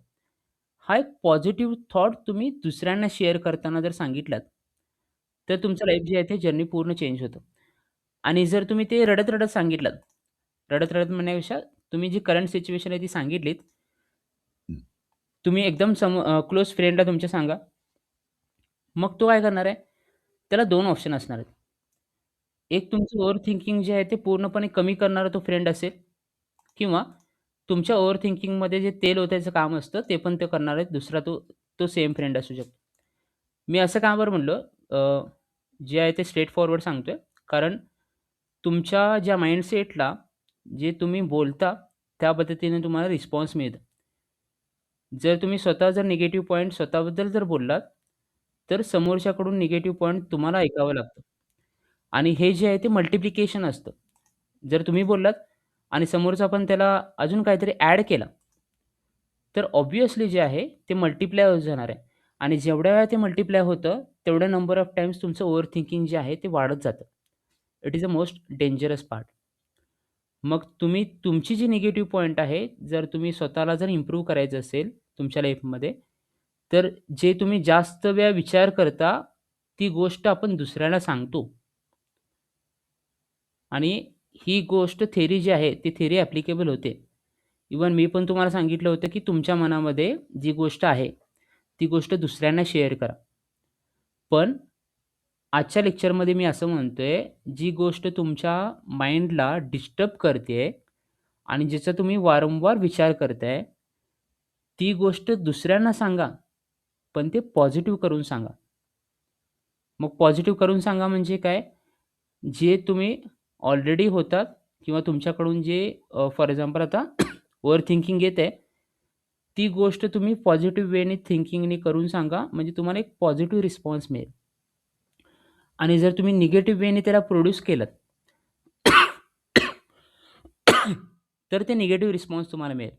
हा एक पॉझिटिव्ह थॉट तुम्ही दुसऱ्यांना शेअर करताना जर सांगितलात, तर तुमचं लाईफ जे आहे ते जर्नी पूर्ण चेंज होतं. आणि जर तुम्ही ते रडत-रडत सांगितलंत, रडत-रडत म्हणण्यापेक्षा तुम्ही जी करंट सिच्युएशन आहे ती सांगितलीत, तुम्ही एकदम क्लोज फ्रेंडला तुमच्या सांगा. मग तो काय करणार आहे? त्याला 2 ऑप्शन असणार आहेत. एक तुमचं ओव्हर थिंकिंग जे आहे ते पूर्णपणे कमी करणारा तो फ्रेंड असेल किंवा तुमच्या ओव्हर थिंकिंगमध्ये जे तेल ओतायचं काम असतं ते पण ते करणार आहे. दुसरा तो तो सेम फ्रेंड असू शकतो. मी असं का बरं म्हणलं? जे आहे ते स्ट्रेट फॉरवर्ड सांगतोय. कारण तुमच्या ज्या माइंडसेटला जे तुम्ही बोलता त्या पद्धतीने तुम्हाला रिस्पॉन्स मिळतं. जर तुम्ही निगेटिव्ह पॉइंट स्वतःबद्दल जर बोललात, तर समोरच्याकडून निगेटिव्ह पॉइंट तुम्हाला ऐकावं लागतं. आणि हे जे आहे ते मल्टिप्लिकेशन असतं. जर तुम्ही बोललात आणि समोरचा पण त्याला अजून काहीतरी ॲड केला, तर ऑब्व्हियसली जे आहे ते मल्टिप्लाय होत जाणार आहे. आणि जेवढ्या वेळा ते मल्टिप्लाय होतं, तेवढ्या नंबर ऑफ टाईम्स तुमचं ओव्हर थिंकिंग जे आहे ते वाढत जातं. It is a most dangerous part. मग तुम्ही तुमची जी निगेटिव्ह पॉइंट आहे, जर तुम्ही स्वतःला जर इम्प्रूव्ह करायचं असेल तुमच्या लाईफमध्ये, तर जे तुम्ही जास्त वेळा विचार करता, ती गोष्ट आपण दुसऱ्याला सांगतो. आणि ही गोष्ट थेअरी जी आहे, ती थेअरी ॲप्लिकेबल होते. इव्हन मी पण तुम्हाला सांगितलं होतं, की तुमच्या मनामध्ये जी गोष्ट आहे, ती गोष्ट दुसऱ्यांना शेअर करा. पण आजच्या लेक्चरमध्ये मी असं म्हणतोय, जी गोष्ट तुमच्या माइंडला डिस्टर्ब करतेय आणि ज्याचा तुम्ही वारंवार विचार करताय, ती गोष्ट दुसऱ्यांना सांगा, पण ते पॉझिटिव्ह करून सांगा. मग पॉझिटिव्ह करून सांगा म्हणजे काय? जे तुम्ही ऑलरेडी होतात किंवा तुमच्याकडून जे फॉर एक्झाम्पल आता ओव्हर थिंकिंग येतंय, ती गोष्ट तुम्ही पॉझिटिव्ह वेने थिंकिंगनी करून सांगा, म्हणजे तुम्हाला एक पॉझिटिव्ह रिस्पॉन्स मिळेल. आणि जर तुम्ही निगेटिव्ह वेने त्याला प्रोड्यूस केलंत, तर ते निगेटिव्ह रिस्पॉन्स तुम्हाला मिळेल.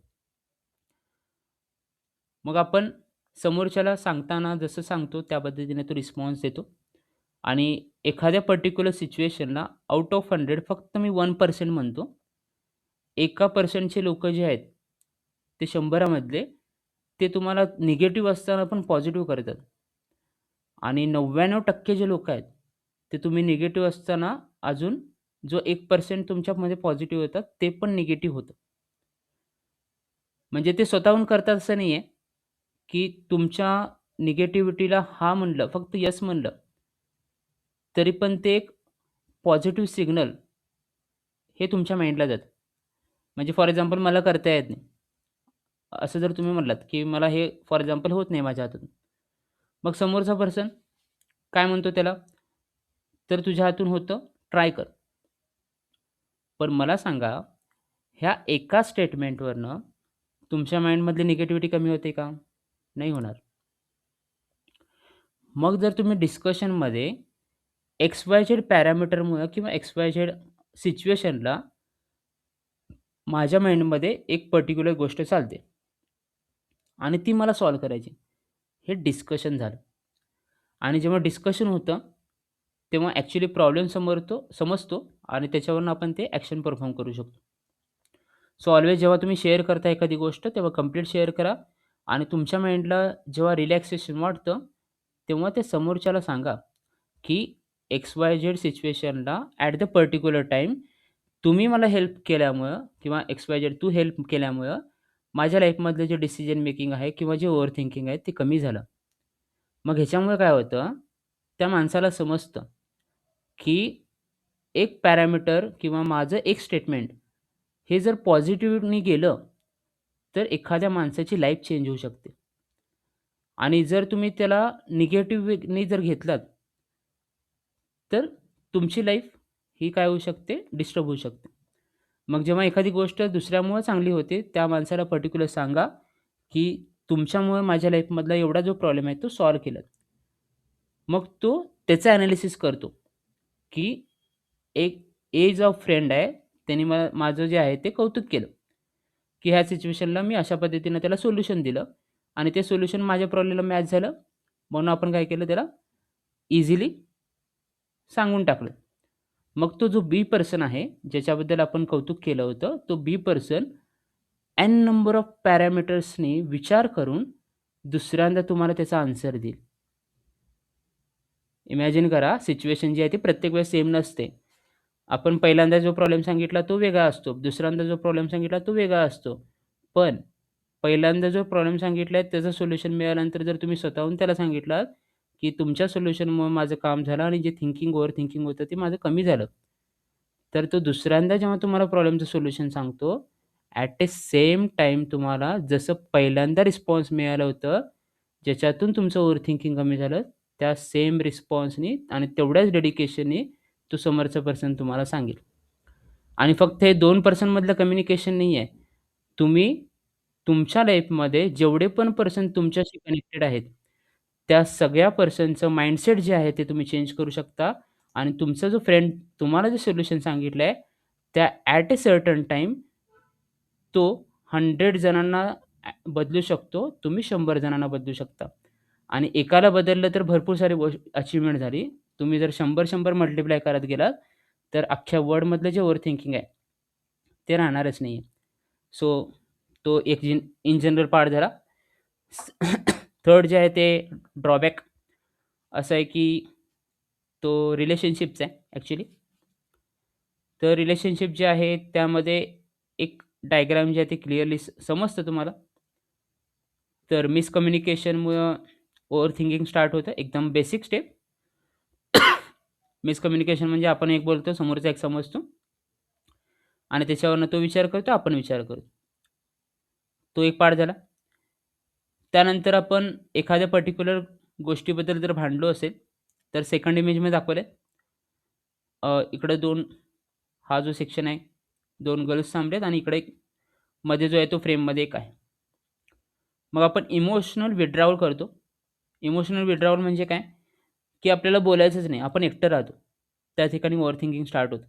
मग आपण समोरच्याला सांगताना जसं सांगतो त्या पद्धतीने तो रिस्पॉन्स देतो. आणि एखाद्या पर्टिक्युलर सिच्युएशनला आउट ऑफ 100 फक्त मी 1% म्हणतो. 1% लोकं जे आहेत, ते 100 मधले ते तुम्हाला निगेटिव्ह असताना पण पॉझिटिव्ह करतात. आणि 99% जे लोकं आहेत, ते तुम्ही निगेटिव्ह असताना अजून जो 1% तुमच्यामध्ये पॉझिटिव्ह येतात, ते पण निगेटिव्ह होतं. म्हणजे ते स्वतःहून करतात असं नाहीये, की तुमच्या निगेटिव्हिटीला हां म्हणलं, फक्त येस म्हणलं, तरी पण ते एक पॉझिटिव्ह सिग्नल हे तुमच्या माइंडला जातं. म्हणजे फॉर एक्झाम्पल मला करता येत नाही. असं जर तुम्ही म्हटलात, की मला हे फॉर एक्झाम्पल होत नाही माझ्या हातून. मग समोरचा पर्सन काय म्हणतो त्याला? तर तुझ्या हातून होतं, ट्राय कर. पण मला सांगा, ह्या एका स्टेटमेंटवरनं तुमच्या माइंडमधली निगेटिव्हिटी कमी होते का? नाही होणार. मग जर तुम्ही डिस्कशनमध्ये एक्स-वाय-झेड पॅरामीटरमुळं किंवा एक्स-वाय-झेड सिच्युएशनला माझ्या माइंडमध्ये एक पर्टिक्युलर गोष्ट चालते आणि ती मला सॉल्व्ह करायची. हे डिस्कशन झालं आणि जेव्हा डिस्कशन होतं, तेव्हा ॲक्चुअली प्रॉब्लेम समजतो आणि त्याच्यावरून आपण ते ॲक्शन परफॉर्म करू शकतो. सो ऑल्वेज जेव्हा तुम्ही शेअर करता एखादी गोष्ट, तेव्हा कंप्लीट शेअर करा आणि तुमच्या माइंडला जेव्हा रिलॅक्सेशन वाटतं, तेव्हा ते समोरच्याला सांगा, की एक्स-वाय-झेड सिच्युएशनला ॲट द पर्टिक्युलर टाईम तुम्ही मला हेल्प केल्यामुळं किंवा एक्स-वाय-झेड तू हेल्प केल्यामुळं माझ्या लाईफमधलं जे डिसिजन मेकिंग आहे किंवा जे ओव्हर थिंकिंग आहे ते कमी झालं. मग ह्याच्यामुळे काय होतं, त्या माणसाला समजतं, की एक पॅरामीटर किंवा माझं एक स्टेटमेंट हे जर पॉझिटिव्हनी गेलं, तर एखाद्या माणसाची लाईफ चेंज होऊ शकते. आणि जर तुम्ही त्याला निगेटिव्हनी जर घेतलात, तर तुमची लाईफ ही काय होऊ शकते, डिस्टर्ब होऊ शकते. मग जेव्हा एखादी गोष्ट दुसऱ्यामुळं चांगली होते, त्या माणसाला पर्टिक्युलर सांगा, की तुमच्यामुळे माझ्या लाईफमधला एवढा जो प्रॉब्लेम आहे तो सॉल्व्ह केलात. मग तो त्याचं ॲनालिसिस करतो, की एक एज ऑफ फ्रेंड आहे, त्याने माझं जे आहे ते कौतुक केलं, की ह्या सिच्युएशनला मी अशा पद्धतीनं त्याला सोल्युशन दिलं आणि ते सोल्युशन माझ्या प्रॉब्लेमला मॅच झालं. म्हणून आपण काय केलं त्याला इझिली सांगून टाकलं. मग तो जो बी पर्सन आहे, ज्याच्याबद्दल आपण कौतुक केलं होतं, तो बी पर्सन एन नंबर ऑफ पॅरामीटर्सनी विचार करून दुसऱ्यांदा तुम्हाला त्याचा आन्सर देईल. इमॅजिन करा, सिच्युएशन जी आहे ती प्रत्येक वेळेस सेम नसते. आपण पहिल्यांदा जो प्रॉब्लेम सांगितला तो वेगळा असतो. दुसऱ्यांदा जो प्रॉब्लेम सांगितला तो वेगळा असतो. पण पहिल्यांदा जो प्रॉब्लेम सांगितलाय त्याचं सोल्युशन मिळाल्यानंतर जर तुम्ही स्वतःहून त्याला सांगितलात, की तुमच्या सोल्युशनमुळे माझं काम झालं आणि जे थिंकिंग, ओव्हर थिंकिंग होतं ते माझं कमी झालं. तर तो दुसऱ्यांदा जेव्हा तुम्हाला प्रॉब्लेमचं सोल्युशन सांगतो, ॲट ए सेम टाईम तुम्हाला जसं पहिल्यांदा रिस्पॉन्स मिळालं होतं, ज्याच्यातून तुमचं ओव्हर थिंकिंग कमी झालं, त्या सेम रिस्पॉन्सनी आणि तेवढ्याच डेडिकेशननी तो समोरचा पर्सन तुम्हाला सांगेल. आणि फक्त हे 2 पर्सनमधलं कम्युनिकेशन नाही आहे. तुम्ही तुमच्या लाईफमध्ये जेवढे पण पर्सन तुमच्याशी कनेक्टेड आहेत, त्या सगळ्या पर्सनचं माइंडसेट जे आहे ते तुम्ही चेंज करू शकता आणि तुमचा जो फ्रेंड तुम्हाला जे सोल्युशन सांगितलंय, त्या ॲट अ सर्टन टाईम तो 100 जणांना बदलू शकतो. तुम्ही 100 जणांना बदलू शकता. आणि एकाला बदललं तर भरपूर सारी अचीव्हमेंट झाली. तुम्ही जर 100-100 मल्टिप्लाय करत गेलात, तर अख्ख्या वर्ल्डमधलं जे ओव्हर थिंकिंग आहे, ते राहणारच नाहीये. सो तो एक इन जनरल पार्ट झाला. थर्ड जे आहे ते ड्रॉबॅक असं आहे, की तो रिलेशनशिपचा आहे ॲक्चुअली. तर रिलेशनशिप जे आहे त्यामध्ये एक डायग्राम जे आहे ते क्लिअरली समजतं तुम्हाला. तर मिसकम्युनिकेशनमुळं ओव्हर थिंकिंग स्टार्ट होतं. एकदम बेसिक स्टेप. मिसकम्युनिकेशन म्हणजे आपण एक बोलतो, समोरचा एक समजतो आणि त्याच्यावरनं तो विचार करतो, आपण विचार करतो. तो एक पार्ट झाला. त्यानंतर आपण एखाद्या पर्टिक्युलर गोष्टीबद्दल जर भांडलो असेल, तर सेकंड इमेजमध्ये दाखवलंय. इकडं 2 हा जो सेक्शन आहे, 2 गर्ल्स थांबलेत आणि इकडे एक मध्ये जो आहे तो फ्रेममध्ये एक आहे. मग आपण इमोशनल विथड्रॉवल करतो. इमोशनल विथड्रॉवल म्हणजे काय? की आपल्याला बोलायचंच नाही. आपण एकटं राहतो. त्या ठिकाणी ओव्हर थिंकिंग स्टार्ट होतं.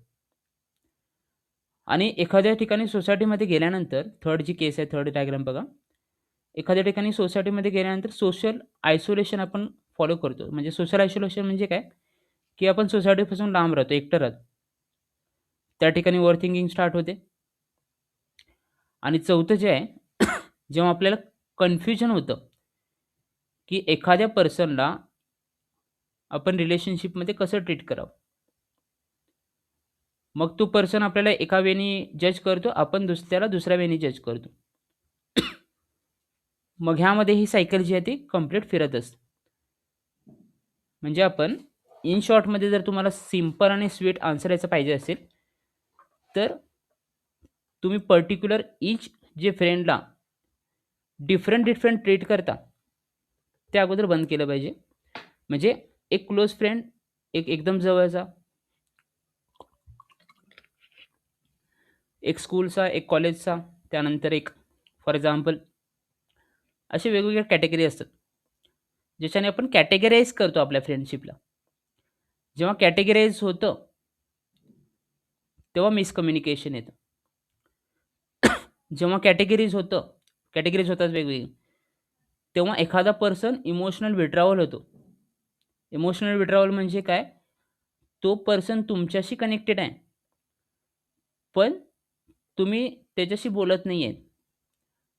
आणि एखाद्या ठिकाणी सोसायटीमध्ये गेल्यानंतर थर्ड जी केस आहे, थर्ड डायग्राम बघा. एखाद्या ठिकाणी सोसायटीमध्ये गेल्यानंतर सोशल आयसोलेशन आपण फॉलो करतो. म्हणजे सोशल आयसोलेशन म्हणजे काय? की आपण सोसायटीपासून लांब राहतो, एकटं राहतो. त्या ठिकाणी ओव्हर थिंकिंग स्टार्ट होते. आणि चौथं जे आहे, जेव्हा आपल्याला कन्फ्युजन होतं, की एखाद्या पर्सनला आपण रिलेशनशिपमध्ये कसं ट्रीट करावं. मग तो पर्सन आपल्याला एका वेनी जज करतो, आपण त्याला दुसऱ्या वेनी जज करतो. मग ह्यामध्ये ही सायकल जी आहे ती कंप्लीट फिरत असते. म्हणजे आपण इन शॉर्टमध्ये जर तुम्हाला सिंपल आणि स्वीट आन्सर याचं पाहिजे असेल, तर तुम्ही पर्टिक्युलर ईच जे फ्रेंडला डिफरंट ट्रीट करता, ते अगोदर बंद केलं पाहिजे. म्हणजे एक क्लोज फ्रेंड, एक एकदम जवळचा, एक स्कूलचा, एक कॉलेजचा, त्यानंतर एक फॉर एक्झाम्पल असे वेगवेगळ्या कॅटेगरी असतात, ज्याच्याने आपण कॅटेगराईज करतो आपल्या फ्रेंडशिपला. जेव्हा कॅटेगराईज होतं, तेव्हा मिसकम्युनिकेशन येतं. जेव्हा कॅटेगरीज होतात वेगवेगळी, तेव्हा एखादा पर्सन इमोशनल विड्रॉवल होतो. इमोशनल विड्रॉवल म्हणजे काय? तो पर्सन तुमच्याशी कनेक्टेड आहे, पण तुम्ही त्याच्याशी बोलत नाही आहेत.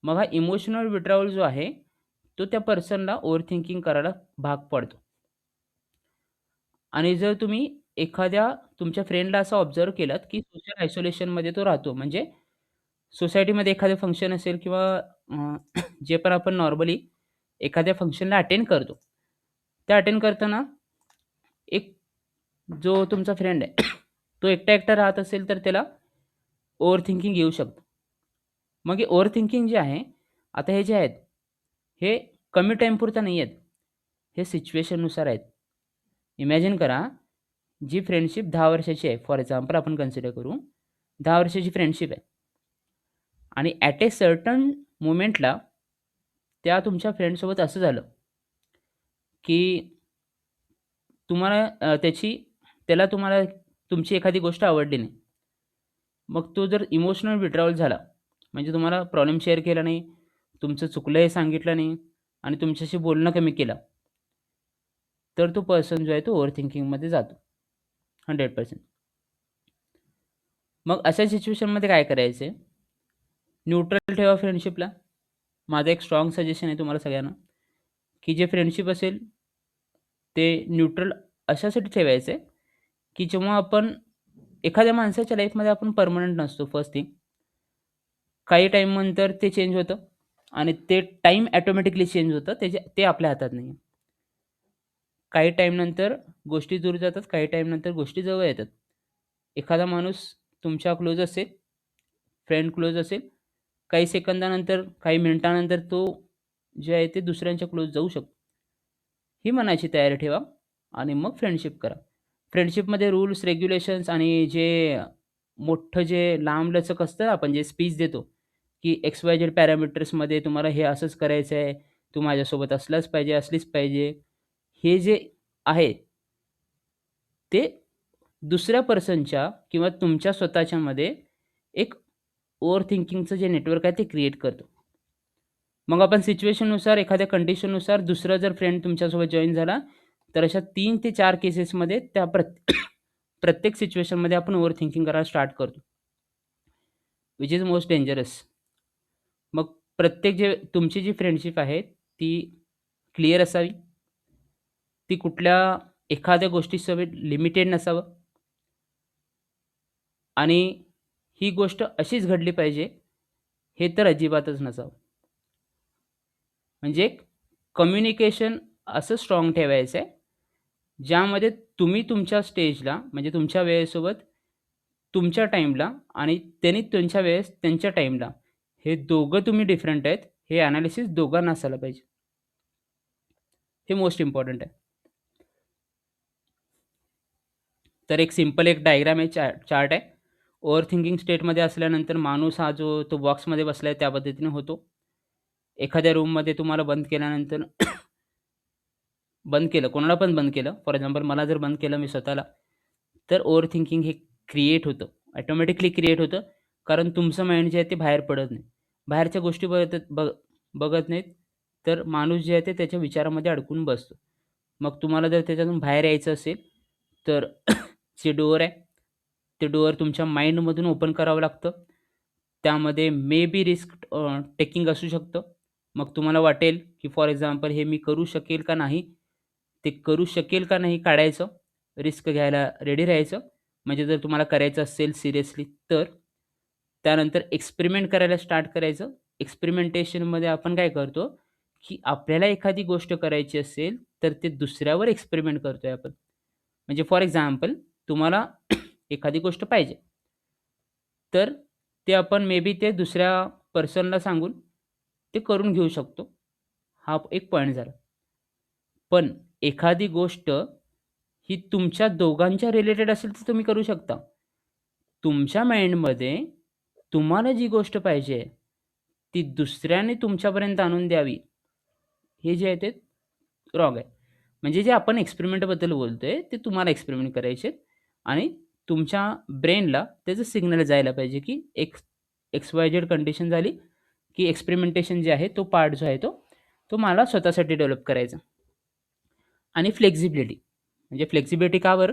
मग हा इमोशनल विड्रॉवल जो आहे, तो त्या पर्सनला ओव्हर थिंकिंग करायला भाग पाडतो. आणि जर तुम्ही एखाद्या तुमच्या फ्रेंडला असं ऑब्झर्व्ह केलात, की सोशल आयसोलेशनमध्ये तो राहतो. म्हणजे सोसायटीमध्ये एखादं फंक्शन असेल किंवा जे पण आपण नॉर्मली एखाद्या फंक्शनला अटेंड करतो. त्या अटेंड करताना एक जो तुमचा फ्रेंड आहे, तो एकटा-एकटा राहत असेल, तर त्याला ओव्हर थिंकिंग येऊ शकतं. मग हे ओव्हर थिंकिंग जे आहे, आता हे जे आहेत, हे कमी टाईमपुरतं नाही आहेत. हे सिच्युएशननुसार आहेत. इमॅजिन करा, जी फ्रेंडशिप 10 वर्षाची आहे, फॉर एक्झाम्पल आपण कन्सिडर करू, 10 वर्षाची फ्रेंडशिप आहे आणि ॲट ए सर्टन मोमेंटला त्या तुमच्या फ्रेंडसोबत असं झालं, की तुम्हाला त्याला तुम्हाला तुमची एखादी गोष्ट आवडली नाही. मग तो जर इमोशनल विड्रॉवल झाला, म्हणजे तुम्हाला प्रॉब्लेम शेअर केला नाही, तुमचं चुकलं हे सांगितलं नाही आणि तुमच्याशी बोलणं कमी केलं, तर तो पर्सन जो आहे तो ओव्हर थिंकिंगमध्ये जातो 100%. मग अशा सिच्युएशनमध्ये काय करायचं आहे? न्यूट्रल ठेवा फ्रेंडशिपला. माझं एक स्ट्राँग सजेशन आहे तुम्हाला सगळ्यांना, की जे फ्रेंडशिप असेल, ते न्यूट्रल अशासाठी ठेवायचं आहे, की जेव्हा आपण एखाद्या माणसाच्या लाईफमध्ये आपण पर्मनंट नसतो फर्स्ट थिंग. काही टाईमनंतर ते चेंज होतं आणि ते टाईम ऑटोमॅटिकली चेंज होतं. ते आपल्या हातात नाही आहे. काही टाईमनंतर गोष्टी दूर जातात, काही टाईमनंतर गोष्टी जवळ येतात. एखादा माणूस तुमच्या क्लोज असेल, फ्रेंड क्लोज असेल, काही सेकंदानंतर, काही मिनिटानंतर तो जे आहे ते दुसऱ्यांच्या क्लोज जाऊ शकतो. ही मनाची तयारी ठेवा आणि मग फ्रेंडशिप करा. फ्रेंडशिपमध्ये रूल्स, रेग्युलेशन्स आणि जे मोठं जे लांबलचक असतं ना, आपण जे स्पीच देतो, की एक्स-वाय-झेड पॅरामीटर्समध्ये तुम्हाला हे असंच करायचं आहे, तू माझ्यासोबत असलाच पाहिजे, असलीच पाहिजे. हे जे आहे, ते दुसऱ्या पर्सनच्या किंवा तुमच्या स्वतःच्यामध्ये एक ओव्हर थिंकिंगचं जे नेटवर्क आहे ते क्रिएट करतो. मग आपण सिच्युएशननुसार, एखाद्या कंडिशननुसार दुसरा जर फ्रेंड तुमच्यासोबत जॉइन झाला, तर अशा 3 ते 4 केसेसमध्ये त्या प्रत्येक सिच्युएशनमध्ये आपण ओव्हर थिंकिंग करायला स्टार्ट करतो. Which is most dangerous. मग प्रत्येक तुमची जी फ्रेंडशिप आहे, ती क्लिअर असावी. ती कुठल्या एखाद्या गोष्टीसोबत लिमिटेड नसावं आणि ही गोष्ट अशीच घडली पाहिजे, हे तर अजिबातच नसावं. म्हणजे कम्युनिकेशन असं स्ट्राँग ठेवायचं आहे, ज्यामध्ये तुम्ही तुमच्या स्टेजला म्हणजे तुमच्या वेळेसोबत तुमच्या टाईमला आणि त्यांनी त्यांच्या वेळेस त्यांच्या टाईमला, हे दोघं तुम्ही डिफरंट आहेत, हे एनालिसिस दोघांना असायला पाहिजे. हे मोस्ट इम्पॉर्टंट आहे. तर एक सिंपल एक डायग्राम आहे, चार्ट आहे. ओव्हर थिंकिंग स्टेटमध्ये असल्यानंतर माणूस हा जो तो बॉक्समध्ये बसलाय त्या पद्धतीने होतो. एखाद्या रूममध्ये तुम्हाला बंद केल्यानंतर बंद केलं, कोणाला पण बंद केलं. फॉर एक्झाम्पल मला जर बंद केलं मी स्वतःला, तर ओव्हर थिंकिंग हे क्रिएट होतं. ऑटोमॅटिकली क्रिएट होतं. कारण तुमचं माइंड जे आहे ते बाहेर पडत नाही. बाहेरच्या गोष्टी बघत नाहीत, तर माणूस जे आहे ते त्याच्या विचारामध्ये अडकून बसतो. मग तुम्हाला जर त्याच्यातून बाहेर यायचं असेल, तर जे डोअर आहे, ते डोअर तुमच्या माइंडमधून ओपन करावं लागतं. त्यामध्ये मे बी रिस्क टेकिंग असू शकतं. मग तुम्हाला वाटेल, की फॉर एक्झाम्पल हे मी करू शकेल का नाही? ते करू शकेल का नाही काढायचं, रिस्क घ्यायला रेडी राहायचं. म्हणजे जर तुम्हाला करायचं असेल सिरियसली तर. त्यानंतर एक्सपेरिमेंट करायला स्टार्ट करायचं. एक्सपेरिमेंटेशनमध्ये आपण काय करतो, की आपल्याला एखादी गोष्ट करायची असेल, तर ते दुसऱ्यावर एक्सपेरिमेंट करतोय आपण. म्हणजे फॉर एक्झाम्पल तुम्हाला एखादी गोष्ट पाहिजे. तर ते आपण मे बी ते दुसऱ्या पर्सनला सांगून ते करून घेऊ शकतो. हा एक पॉइंट झाला. पण एखादी गोष्ट ही तुमच्या दोघांच्या रिलेटेड असेल तर तुम्ही करू शकता. तुमच्या माइंडमध्ये तुम्हाला जी गोष्ट पाहिजे ती दुसऱ्याने तुमच्यापर्यंत आणून द्यावी, हे जे आहे ते रॉंग आहे. म्हणजे जे आपण एक्सपेरिमेंटबद्दल बोलतोय, ते तुम्हाला एक्सपेरिमेंट करायचे आहेत आणि तुमच्या ब्रेनला त्याचं सिग्नल जायला पाहिजे, की एक्स-वाय-झेड कंडिशन झाली, की एक्सपेरिमेंटेशन जे आहे, तो पार्ट जो आहे तो मला स्वतःसाठी डेव्हलप करायचा. आणि फ्लेक्सिबिलिटी. म्हणजे फ्लेक्सिबिलिटी का बरं?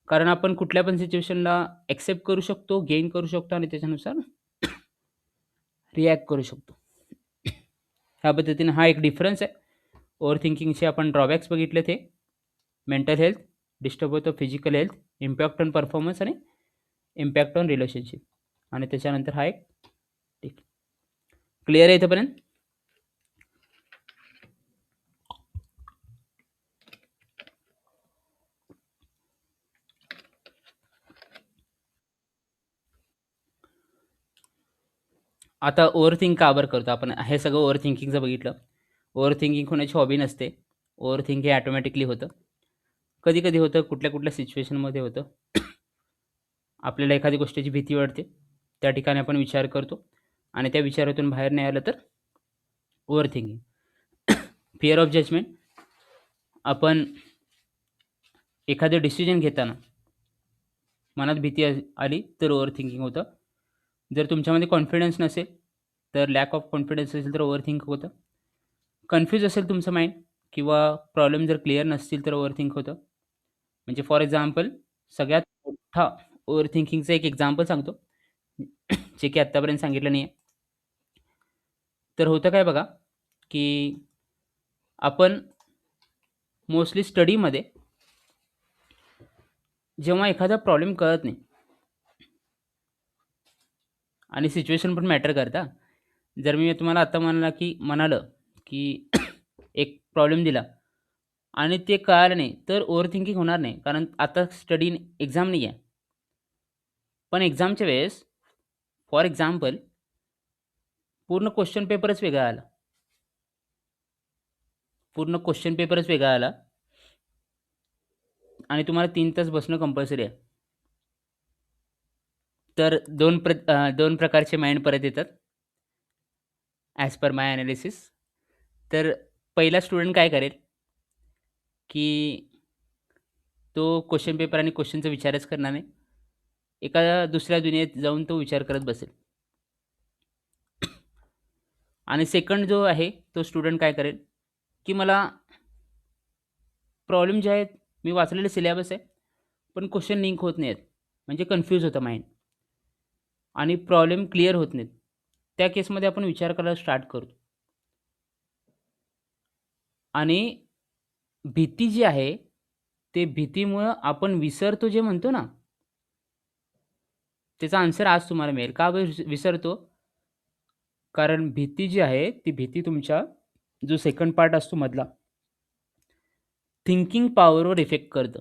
कारण आपण कुठल्या पण सिच्युएशनला एक्सेप्ट करू शकतो, गेन करू शकतो आणि त्याच्यानुसार रिॲक्ट करू शकतो. ह्या पद्धतीने हा एक डिफरन्स आहे. ओव्हर थिंकिंगचे आपण ड्रॉबॅक्स बघितले ते मेंटल हेल्थ, डिस्टर्ब होतं physical health, impact on performance आणि इम्पॅक्ट ऑन रिलेशनशिप आणि त्याच्यानंतर हा एक ठीक. क्लिअर आहे इथपर्यंत? आता ओव्हर थिंक का बरं करतो आपण? हे सगळं ओव्हर थिंकिंगचं बघितलं. ओव्हर थिंकिंग होण्याची हॉबी नसते. ओव्हर थिंक हे ऑटोमॅटिकली होतं. कधी-कधी होतं, कुठल्या-कुठल्या सिच्युएशनमध्ये होतं. आपल्याला एखाद्या गोष्टीची भीती वाटते. त्या ठिकाणी आपण विचार करतो आणि त्या विचारातून बाहेर नाही आलं तर over thinking. Fear of judgment. आपण एखादं डिसिजन घेताना मनात भीती आली तर ओव्हर थिंकिंग होतं. जर तुमच्यामध्ये कॉन्फिडन्स नसेल, तर लॅक ऑफ कॉन्फिडन्स असेल तर ओव्हर थिंक होतं. कन्फ्यूज असेल तुमचं माइंड किंवा प्रॉब्लेम जर क्लिअर नसतील तर ओव्हर थिंक होतं. म्हणजे फॉर एक्झाम्पल सगळ्यात मोठा ओव्हर थिंकिंगचं एक एक्झाम्पल सांगतो, जे की आत्तापर्यंत सांगितलं नाही आहे. तर होतं काय बघा, की आपण मोस्टली स्टडीमध्ये जेव्हा एखादा प्रॉब्लेम कळत नाही आणि सिच्युएशन पण मॅटर करतं. जर मी तुम्हाला आत्ता म्हणालं, की एक प्रॉब्लेम दिला आणि ते कळालं नाही, तर ओव्हर थिंकिंग होणार नाही. कारण आता स्टडी एक्झाम नाही आहे. पण एक्झामच्या वेळेस फॉर एक्झाम्पल पूर्ण क्वेश्चन पेपरच वेगळा आला. पूर्ण क्वेश्चन पेपरच वेगळा आला आणि तुम्हाला 3 तास बसणं कंपल्सरी आहे. तर 2 प्रकारचे माइंड परत येतात. ॲज पर माय एनालिसिस. तर पहिला स्टुडंट काय करेल, की तो क्वेश्चन पेपर आणि क्वेश्चनचा विचारच करणार नाही. एका दुसऱ्या दुनियेत जाऊन तो विचार करत बसेल. आणि सेकंड जो आहे, तो स्टुडंट काय करेल, की मला प्रॉब्लेम जे आहेत, मी वाचलेले सिलेबस आहे, पण क्वेश्चन लिंक होत नाहीयेत. म्हणजे कन्फ्यूज होतं माइंड आणि प्रॉब्लेम क्लिअर होत नाहीत. त्या केसमध्ये आपण विचार करायला स्टार्ट करतो. आणि भीती जी आहे, ते भीतीमुळं आपण विसरतो जे म्हणतो ना, त्याचा आन्सर आज तुम्हाला मिळेल. का विसरतो? कारण भीती जी आहे, ती भीती तुमच्या जो सेकंड पार्ट असतो मधला, थिंकिंग पॉवरवर इफेक्ट करतं.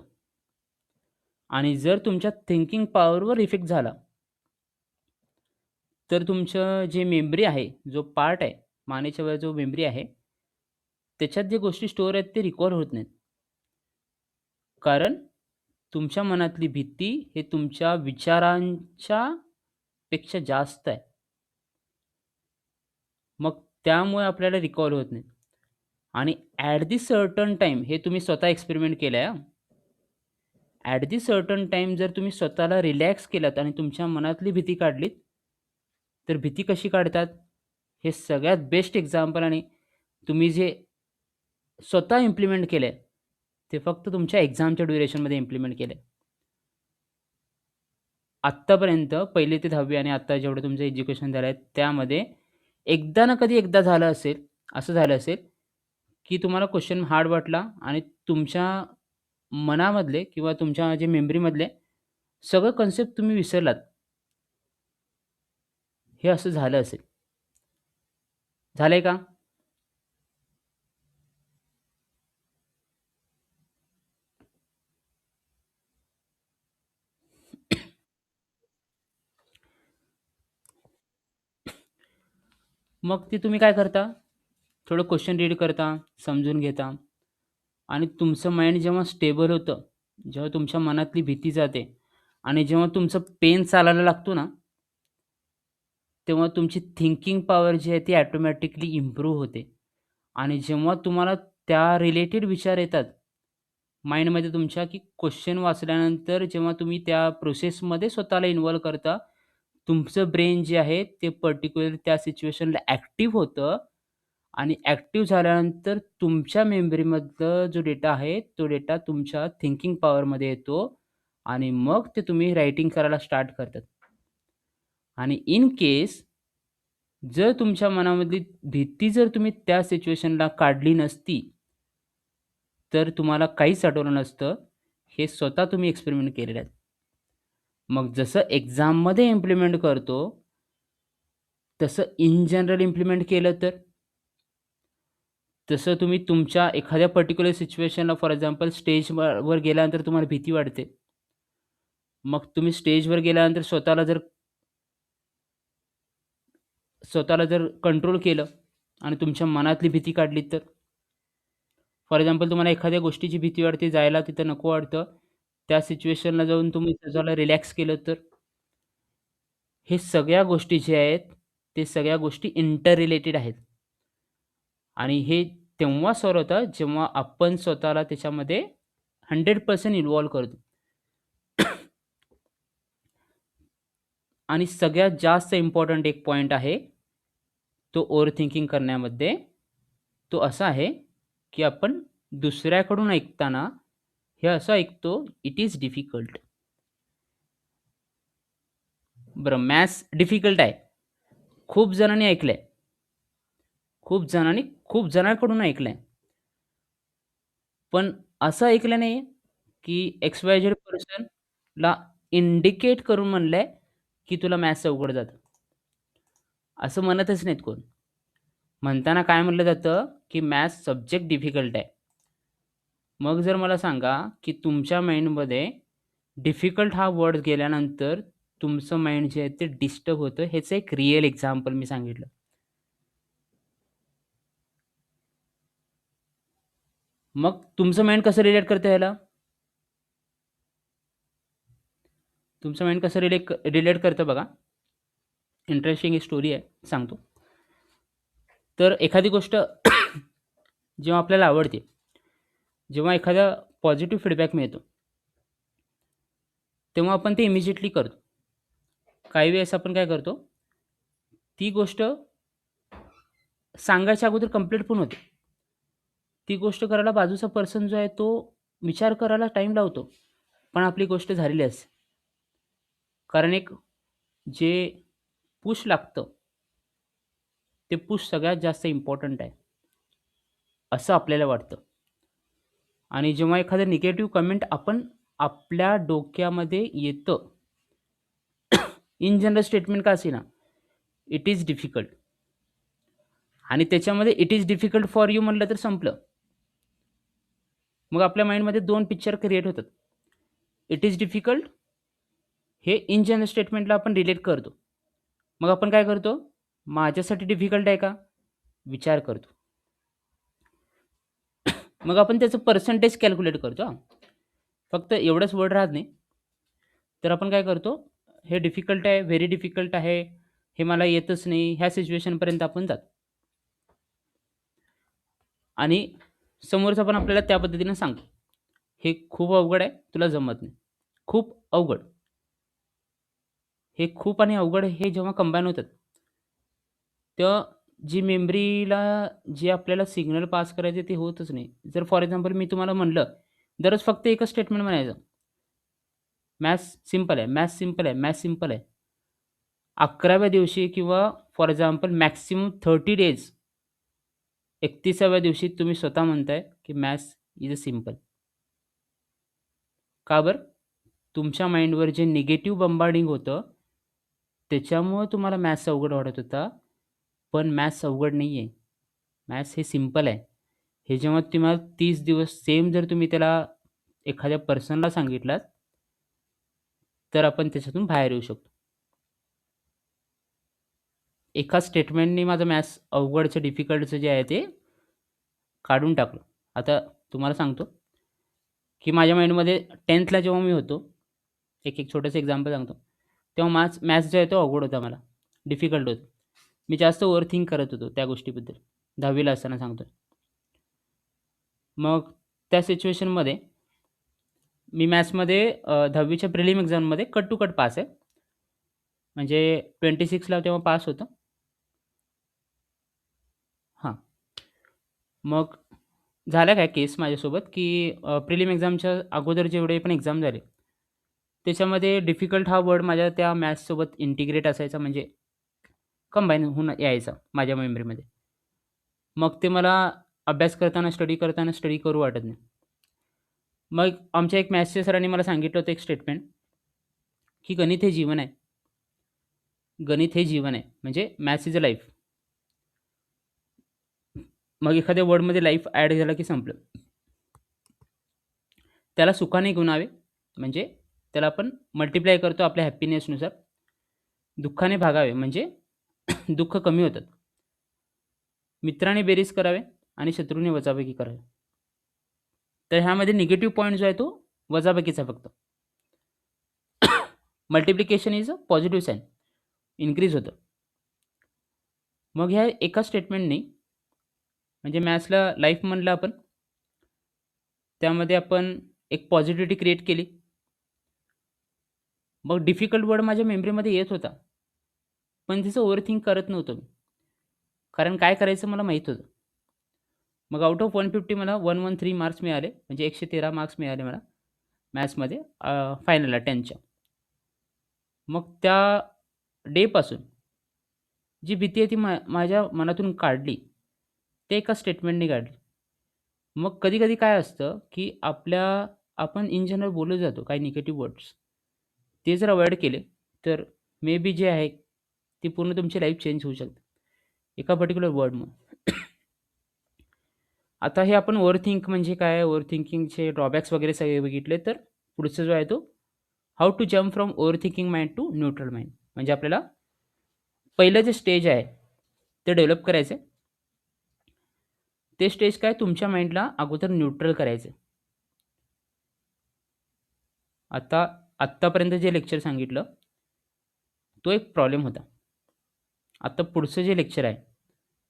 आणि जर तुमच्या थिंकिंग पॉवरवर इफेक्ट झाला, तर तुमचं जे मेमरी आहे, जो पार्ट आहे, मानेच्या वर जो मेमरी आहे, त्याच्यात जे गोष्टी स्टोअर आहेत ते रिकॉल होत नाहीत. कारण तुमच्या मनातली भीती हे तुमच्या विचारांच्या पेक्षा जास्त आहे. मग त्यामुळे आपल्याला रिकॉल होत नाही. आणि ॲट दी सर्टन टाईम हे तुम्ही स्वतः एक्सपेरिमेंट केलंय हां. ॲट दी सर्टन टाईम जर तुम्ही स्वतःला रिलॅक्स केलात आणि तुमच्या मनातली भीती काढलीत, तर भीती कशी काढतात? हे सगळ्यात बेस्ट एक्झाम्पल आणि तुम्ही जे स्वतः इम्प्लिमेंट केलंय, ते फक्त तुमच्या एक्झामच्या ड्युरेशनमध्ये इम्प्लिमेंट केलंय. आत्तापर्यंत 1ली ते 10वी आणि आत्ता जेवढं तुमचं एज्युकेशन झालं आहे, त्यामध्ये एकदा ना कधी एकदा झालं असेल, असं झालं असेल, की तुम्हाला क्वेश्चन हार्ड वाटला आणि तुमच्या मनामधले किंवा तुमच्या जे मेमरीमधले सगळं कन्सेप्ट तुम्ही विसरलात. हे असं झालं असेल. झालंय का? मग ते तुम्ही काय करता? थोडं क्वेश्चन रीड करता, समजून घेता आणि तुमचं माइंड जेव्हा स्टेबल होतं, जेव्हा तुमच्या मनातली भीती जाते आणि जेव्हा तुमचं पेन चालायला लागतो ना, तेव्हा तुमची थिंकिंग पॉवर जी आहे ती ऑटोमॅटिकली इम्प्रूव्ह होते. आणि जेव्हा तुम्हाला त्या रिलेटेड विचार येतात माइंडमध्ये तुमच्या, की क्वेश्चन वाचल्यानंतर जेव्हा तुम्ही त्या प्रोसेसमध्ये स्वतःला इन्व्हॉल्व करता, तुमचं ब्रेन जे आहे ते पर्टिक्युलर त्या सिच्युएशनला ॲक्टिव्ह होतं आणि ॲक्टिव्ह झाल्यानंतर तुमच्या मेमरीमधलं जो डेटा आहे, तो डेटा तुमच्या थिंकिंग पॉवरमध्ये येतो आणि मग ते तुम्ही रायटिंग करायला स्टार्ट करतात. आणि इन केस जर तुमच्या मनामधली भीती जर तुम्ही त्या सिच्युएशनला काढली नसती, तर तुम्हाला काहीच आठवलं नसतं. हे स्वतः तुम्ही एक्सपेरिमेंट केलेले आहेत. मग जसं एक्झाममध्ये इम्प्लिमेंट करतो, तसं इन जनरल इम्प्लिमेंट केलं तर? तसं तुम्ही तुमच्या एखाद्या पर्टिक्युलर सिच्युएशनला फॉर एक्झाम्पल स्टेजवर गेल्यानंतर तुम्हाला भीती वाटते. मग तुम्ही स्टेजवर गेल्यानंतर स्वतःला जर कंट्रोल केलं आणि तुमच्या मनातली भीती काढली तर? फॉर एक्झाम्पल तुम्हाला एखाद्या गोष्टीची भीती वाटते, जायला तिथं नको वाटतं. त्या सिच्युएशनला जाऊन तुम्ही स्वतःला रिलॅक्स केलं तर? हे सगळ्या गोष्टी ज्या आहेत, ते सगळ्या गोष्टी इंटर रिलेटेड आहेत. आणि हे तेव्हा सॉल्व्ह होतं, जेव्हा आपण स्वतःला त्याच्यामध्ये 100% इन्व्हॉल्व करतो. आणि सगळ्यात जास्त इम्पोर्टंट एक पॉइंट आहे, तो ओव्हर थिंकिंग करण्यामध्ये. तो असा आहे, की आपण दुसऱ्याकडून ऐकताना हे असं ऐकतो, "इट इज डिफिकल्ट." बरं, मॅथ्स डिफिकल्ट आहे. खूप जणांनी ऐकलंय. खूप जणांकडून ऐकलंय. पण असं ऐकलं नाही, की एक्स-वाय-झेड पर्सनला इंडिकेट करून म्हणलंय, की तुला मॅथ्स अवघड जातं. असं म्हणतच नाहीत कोण. म्हणताना काय म्हटलं जातं, की मॅथ्स सब्जेक्ट डिफिकल्ट आहे. मग जर मला सांगा, की तुमच्या माइंडमध्ये डिफिकल्ट हा वर्ड गेल्यानंतर तुमचं माइंड जे आहे ते डिस्टर्ब होतं. ह्याचं एक रिअल एक्झाम्पल मी सांगितलं. मग तुमचं माइंड कसं रिलेट करतं ह्याला? तुमचं माइंड कसं रिलेट करतं बघा. इंटरेस्टिंग एक स्टोरी आहे, सांगतो. तर एखादी गोष्ट जेव्हा आपल्याला आवडते, जेव्हा एखादा पॉझिटिव्ह फीडबॅक मिळतो, तेव्हा आपण ते इमिजिएटली करतो. काही वेळेस आपण काय करतो, ती गोष्ट सांगायच्या अगोदर कंप्लीट पण होते. ती गोष्ट करायला बाजूचा पर्सन जो आहे तो विचार करायला टाईम लावतो. पण आपली गोष्ट झालेली असते. कारण एक जे पुश लागतं, ते पुश सगळ्यात जास्त इम्पोर्टंट आहे, असं आपल्याला वाटतं. आणि जेव्हा एखादं निगेटिव्ह कमेंट आपल्या डोक्यामध्ये येतं, इन जनरल स्टेटमेंट का असेना, इट इज डिफिकल्ट आणि त्याच्यामध्ये it is difficult for you म्हटलं तर संपलं. मग आपल्या माइंडमध्ये 2 पिक्चर क्रिएट होतात. इट इज डिफिकल्ट हे इन जनरल स्टेटमेंटला आपण रिलेट करतो. मग आपण काय करतो? माझ्यासाठी डिफिकल्ट आहे का? विचार करतो. मग आपण त्याचं पर्सेंटेज कॅल्क्युलेट करतो हां. फक्त एवढंच वर्ड राहत नाही. तर आपण काय करतो? हे डिफिकल्ट आहे, व्हेरी डिफिकल्ट आहे, हे मला येतच नाही, ह्या सिच्युएशनपर्यंत आपण जातो. आणि समोरचा पण आपल्याला त्या पद्धतीनं सांगतो. हे खूप अवघड आहे, तुला जमत नाही. खूप अवघड. हे खूप आणि अवघड हे जेव्हा कंबाईन होतात, तेव्हा जी मेमरीला जे आपल्याला सिग्नल पास करायचे ते होतच नाही. जर फॉर एक्झाम्पल मी तुम्हाला म्हटलं, दररोज फक्त एकच स्टेटमेंट म्हणायचं, मॅथ्स सिंपल आहे, मॅथ्स सिंपल आहे, मॅथ्स सिंपल आहे. 11व्या दिवशी किंवा फॉर एक्झाम्पल मॅक्सिमम 30 डेज 31व्या दिवशी तुम्ही स्वतः म्हणताय, की मॅथ्स इज अ सिंपल. का बरं? तुमच्या माइंडवर जे निगेटिव्ह बंबार्डिंग होतं, त्याच्यामुळं तुम्हाला मॅथ्स अवघड वाटत होता. पण मॅथ्स अवघड नाही आहे. मॅथ्स हे सिंपल आहे. हे जेव्हा तुम्हाला 30 दिवस सेम जर तुम्ही त्याला एखाद्या पर्सनला सांगितलात, तर आपण त्याच्यातून बाहेर येऊ शकतो. एका स्टेटमेंटनी माझं मॅथ्स अवघडचं, डिफिकल्टचं जे आहे ते काढून टाकलं. आता तुम्हाला सांगतो, की माझ्या माइंडमध्ये 10thला जेव्हा मी होतो, एक छोटंसं एक्झाम्पल सांगतो. तेव्हा मॅथ्स मॅथ्स जो आहे तो अवघड होता मला. डिफिकल्ट होतं. मी जास्त ओव्हरथिंक करत होतो त्या गोष्टीबद्दल. 10वीला असताना सांगतोय. मग त्या सिच्युएशनमध्ये मी मॅथ्समध्ये 10वीच्या प्रिलिम एक्झाममध्ये कट टू कट पास आहे. म्हणजे 26ला तेव्हा पास होतो. हां. मग झालं काय केस माझ्यासोबत, की प्रिलिम एक्झामच्या अगोदर जेवढे पण एक्झाम झाले, त्याच्यामध्ये डिफिकल्ट हा वर्ड माझ्या त्या मॅथ्ससोबत इंटिग्रेट असायचा, म्हणजे कंबाईन होऊन यायचा माझ्या मेमरीमध्ये. मग ते मला अभ्यास करताना, स्टडी करताना स्टडी करू वाटत नाही. मग आमच्या एक मॅथ्सच्या सरांनी मला सांगितलं होतं एक स्टेटमेंट, की गणित हे जीवन आहे. गणित हे जीवन आहे. म्हणजे मॅथ्स इज अ लाईफ. मग एखाद्या वर्डमध्ये लाईफ ॲड झाला की संपलं. त्याला सुखाने गुणावे, म्हणजे त्याला आपण मल्टिप्लाय करतो आपल्या हॅपीनेसनुसार. दुःखाने भागावे, म्हणजे दुःख कमी होतात. मित्राने बेरीज करावे आणि शत्रूने वजाबाकी करावे. तर ह्यामध्ये निगेटिव्ह पॉइंट जो आहे तो वजाबाकीचा फक्त. Multiplication is a positive sign, increase होतं. मग ह्या एका स्टेटमेंटनी म्हणजे मॅथ्सला लाईफ म्हणलं आपण, त्यामध्ये आपण एक पॉझिटिव्हिटी क्रिएट केली. मग डिफिकल्ट वर्ड माझ्या मेमरीमध्ये येत होता, पण तिचं ओव्हरथिंक करत नव्हतो मी. कारण काय करायचं मला माहीत होतं. मग आउट ऑफ 150 मला 113 मार्क्स मिळाले, म्हणजे 113 मार्क्स मिळाले मला मॅथ्समध्ये फायनलला 10च्या. मग त्या डेपासून जी भीती आहे ती माझ्या मनातून काढली. ते एका स्टेटमेंटने काढली. मग कधी-कधी काय असतं, की आपण इन जनरल बोलत जातो काही निगेटिव्ह वर्ड्स. ते जर अव्हॉइड केले, तर मे बी जे आहे, ती पूर्ण तुमची लाईफ चेंज होऊ शकते. एका पर्टिक्युलर वर्डमुळे. आता हे आपण ओव्हरथिंक म्हणजे काय, ओव्हरथिंकिंगचे ड्रॉबॅक्स वगैरे सगळे बघितले. तर पुढचा जो आहे तो how to jump from overthinking mind to neutral mind. म्हणजे आपल्याला पहिलं जे स्टेज आहे, ते डेव्हलप करायचं आहे. ते स्टेज काय, तुमच्या माइंडला अगोदर न्यूट्रल करायचं आहे. आत्तापर्यंत जे लेक्चर सांगितलं, तो एक प्रॉब्लेम होता. आता पुढचं जे लेक्चर आहे,